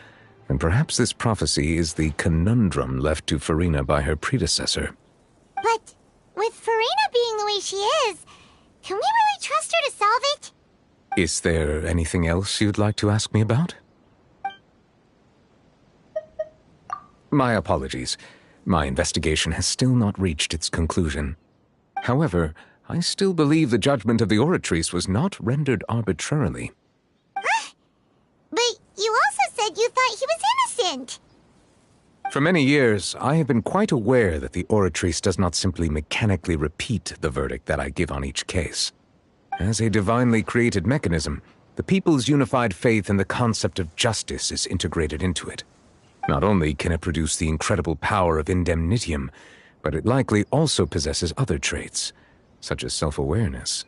then perhaps this prophecy is the conundrum left to Farina by her predecessor. But with Farina being the way she is, can we really trust her to solve it? Is there anything else you'd like to ask me about? My apologies. My investigation has still not reached its conclusion. However, I still believe the judgment of the Oratrice was not rendered arbitrarily. Huh? But you also said you thought he was innocent. For many years, I have been quite aware that the Oratrice does not simply mechanically repeat the verdict that I give on each case. As a divinely created mechanism, the people's unified faith in the concept of justice is integrated into it. Not only can it produce the incredible power of indemnitium, but it likely also possesses other traits, such as self-awareness.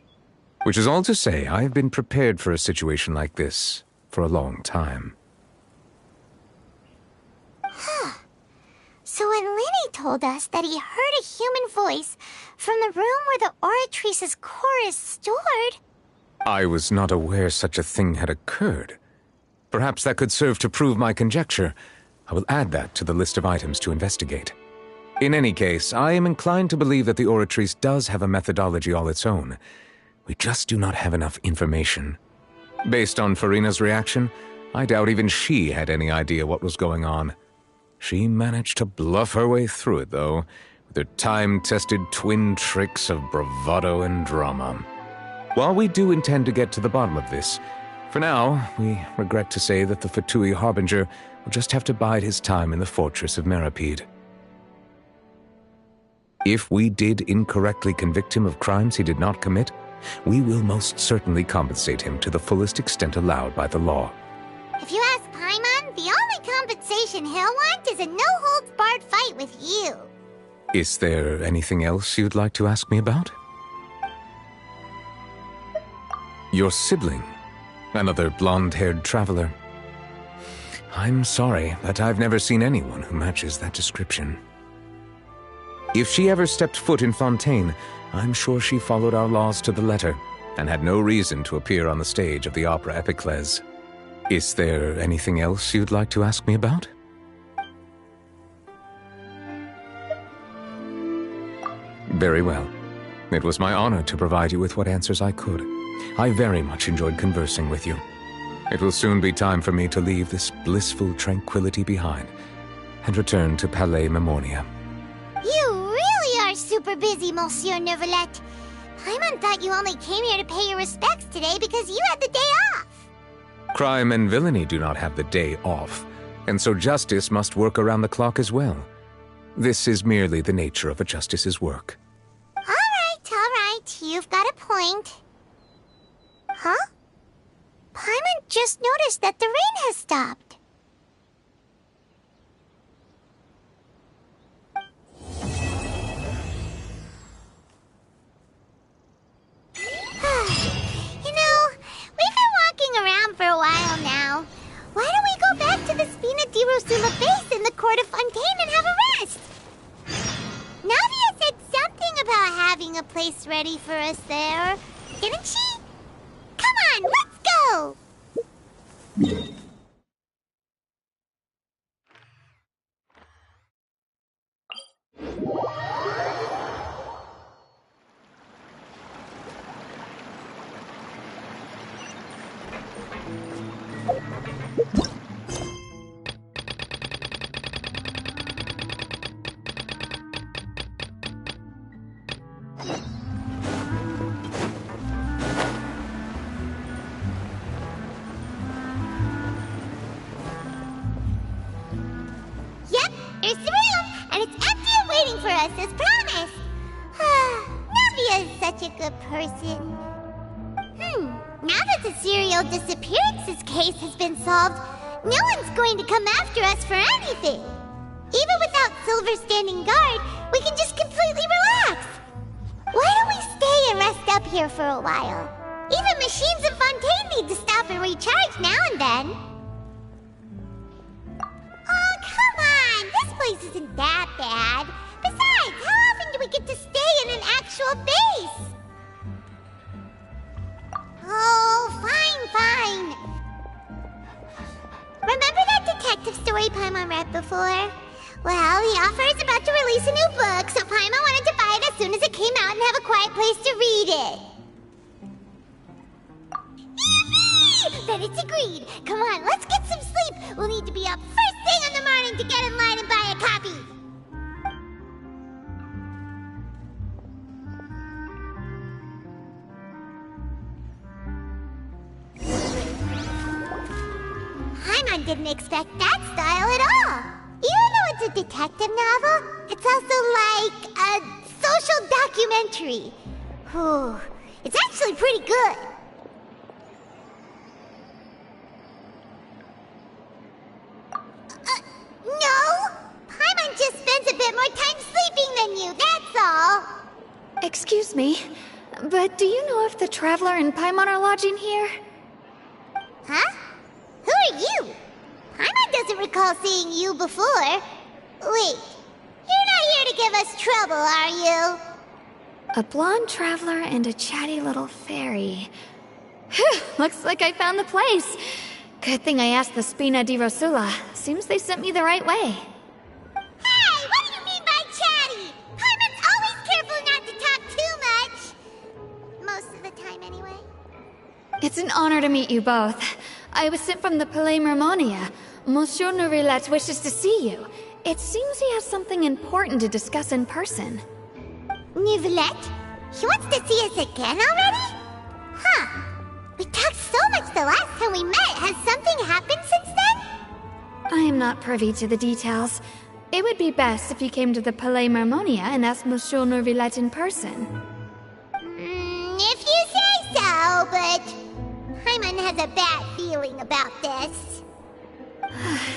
Which is all to say, I have been prepared for a situation like this for a long time. Huh. So when Lenny told us that he heard a human voice from the room where the Oratrice's core is stored... I was not aware such a thing had occurred. Perhaps that could serve to prove my conjecture. I will add that to the list of items to investigate. In any case, I am inclined to believe that the Oratrice does have a methodology all its own. We just do not have enough information. Based on Farina's reaction, I doubt even she had any idea what was going on. She managed to bluff her way through it, though, with her time-tested twin tricks of bravado and drama. While we do intend to get to the bottom of this, for now, we regret to say that the Fatui Harbinger will just have to bide his time in the fortress of Meripede. If we did incorrectly convict him of crimes he did not commit, we will most certainly compensate him to the fullest extent allowed by the law. If you ask Paimon, the only compensation he'll want is a no-holds-barred fight with you. Is there anything else you'd like to ask me about? Your sibling, another blonde-haired traveler. I'm sorry, but I've never seen anyone who matches that description. If she ever stepped foot in Fontaine, I'm sure she followed our laws to the letter, and had no reason to appear on the stage of the opera Epiclese. Is there anything else you'd like to ask me about? Very well. It was my honor to provide you with what answers I could. I very much enjoyed conversing with you. It will soon be time for me to leave this blissful tranquility behind and return to Palais Memornia. You really are super busy, Monsieur Neuvillette. Paimon thought you only came here to pay your respects today because you had the day off. Crime and villainy do not have the day off, and so justice must work around the clock as well. This is merely the nature of a justice's work. All right, you've got a point. Huh? Paimon just noticed that the rain has stopped. You know, we've been walking around for a while now. Why don't we go back Rosula base in the court of Fontaine and have a rest. Navia said something about having a place ready for us there, didn't she? Come on, let's go! Yep, here's the room, and it's empty and waiting for us as promised. Navia is such a good person. Now that the serial disappearances case has been solved, no one's going to come after us for anything. Even without Silver standing guard, we can just completely relax. Why don't we stay and rest up here for a while? Even machines in Fontaine need to stop and recharge now and then. Oh, come on! This place isn't that bad. Besides, how often do we get to stay in an actual base? Oh, fine. Remember that detective story Paimon read before? Well, the author is about to release a new book, so Paimon wanted to buy it as soon as it came out and have a quiet place to read it. Then it's agreed. Come on, let's get some sleep. We'll need to be up first thing in the morning to get in line and buy a copy. Paimon didn't expect that style at all. Even though it's a detective novel, it's also like a social documentary. Whew. It's actually pretty good. No! Paimon just spends a bit more time sleeping than you, that's all. Excuse me, but do you know if the Traveler and Paimon are lodging here? Huh? Who are you? Paimon doesn't recall seeing you before. Wait, you're not here to give us trouble, are you? A blonde traveler and a chatty little fairy. Whew, looks like I found the place. Good thing I asked the Spina di Rosula. Seems they sent me the right way. Hey, what do you mean by chatty? Paimon's always careful not to talk too much. Most of the time, anyway. It's an honor to meet you both. I was sent from the Palais Mermonia. Monsieur Nourillet wishes to see you. It seems he has something important to discuss in person. Nourillet? He wants to see us again already? Huh. We talked so much the last time we met. Has something happened since then? I am not privy to the details. It would be best if you came to the Palais Mermonia and asked Monsieur Nourillet in person. If you say so, but Paimon has a bad feeling about this.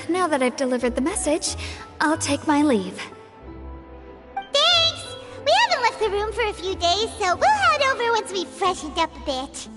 Now that I've delivered the message, I'll take my leave. Thanks! We haven't left the room for a few days, so we'll head over once we've freshened up a bit.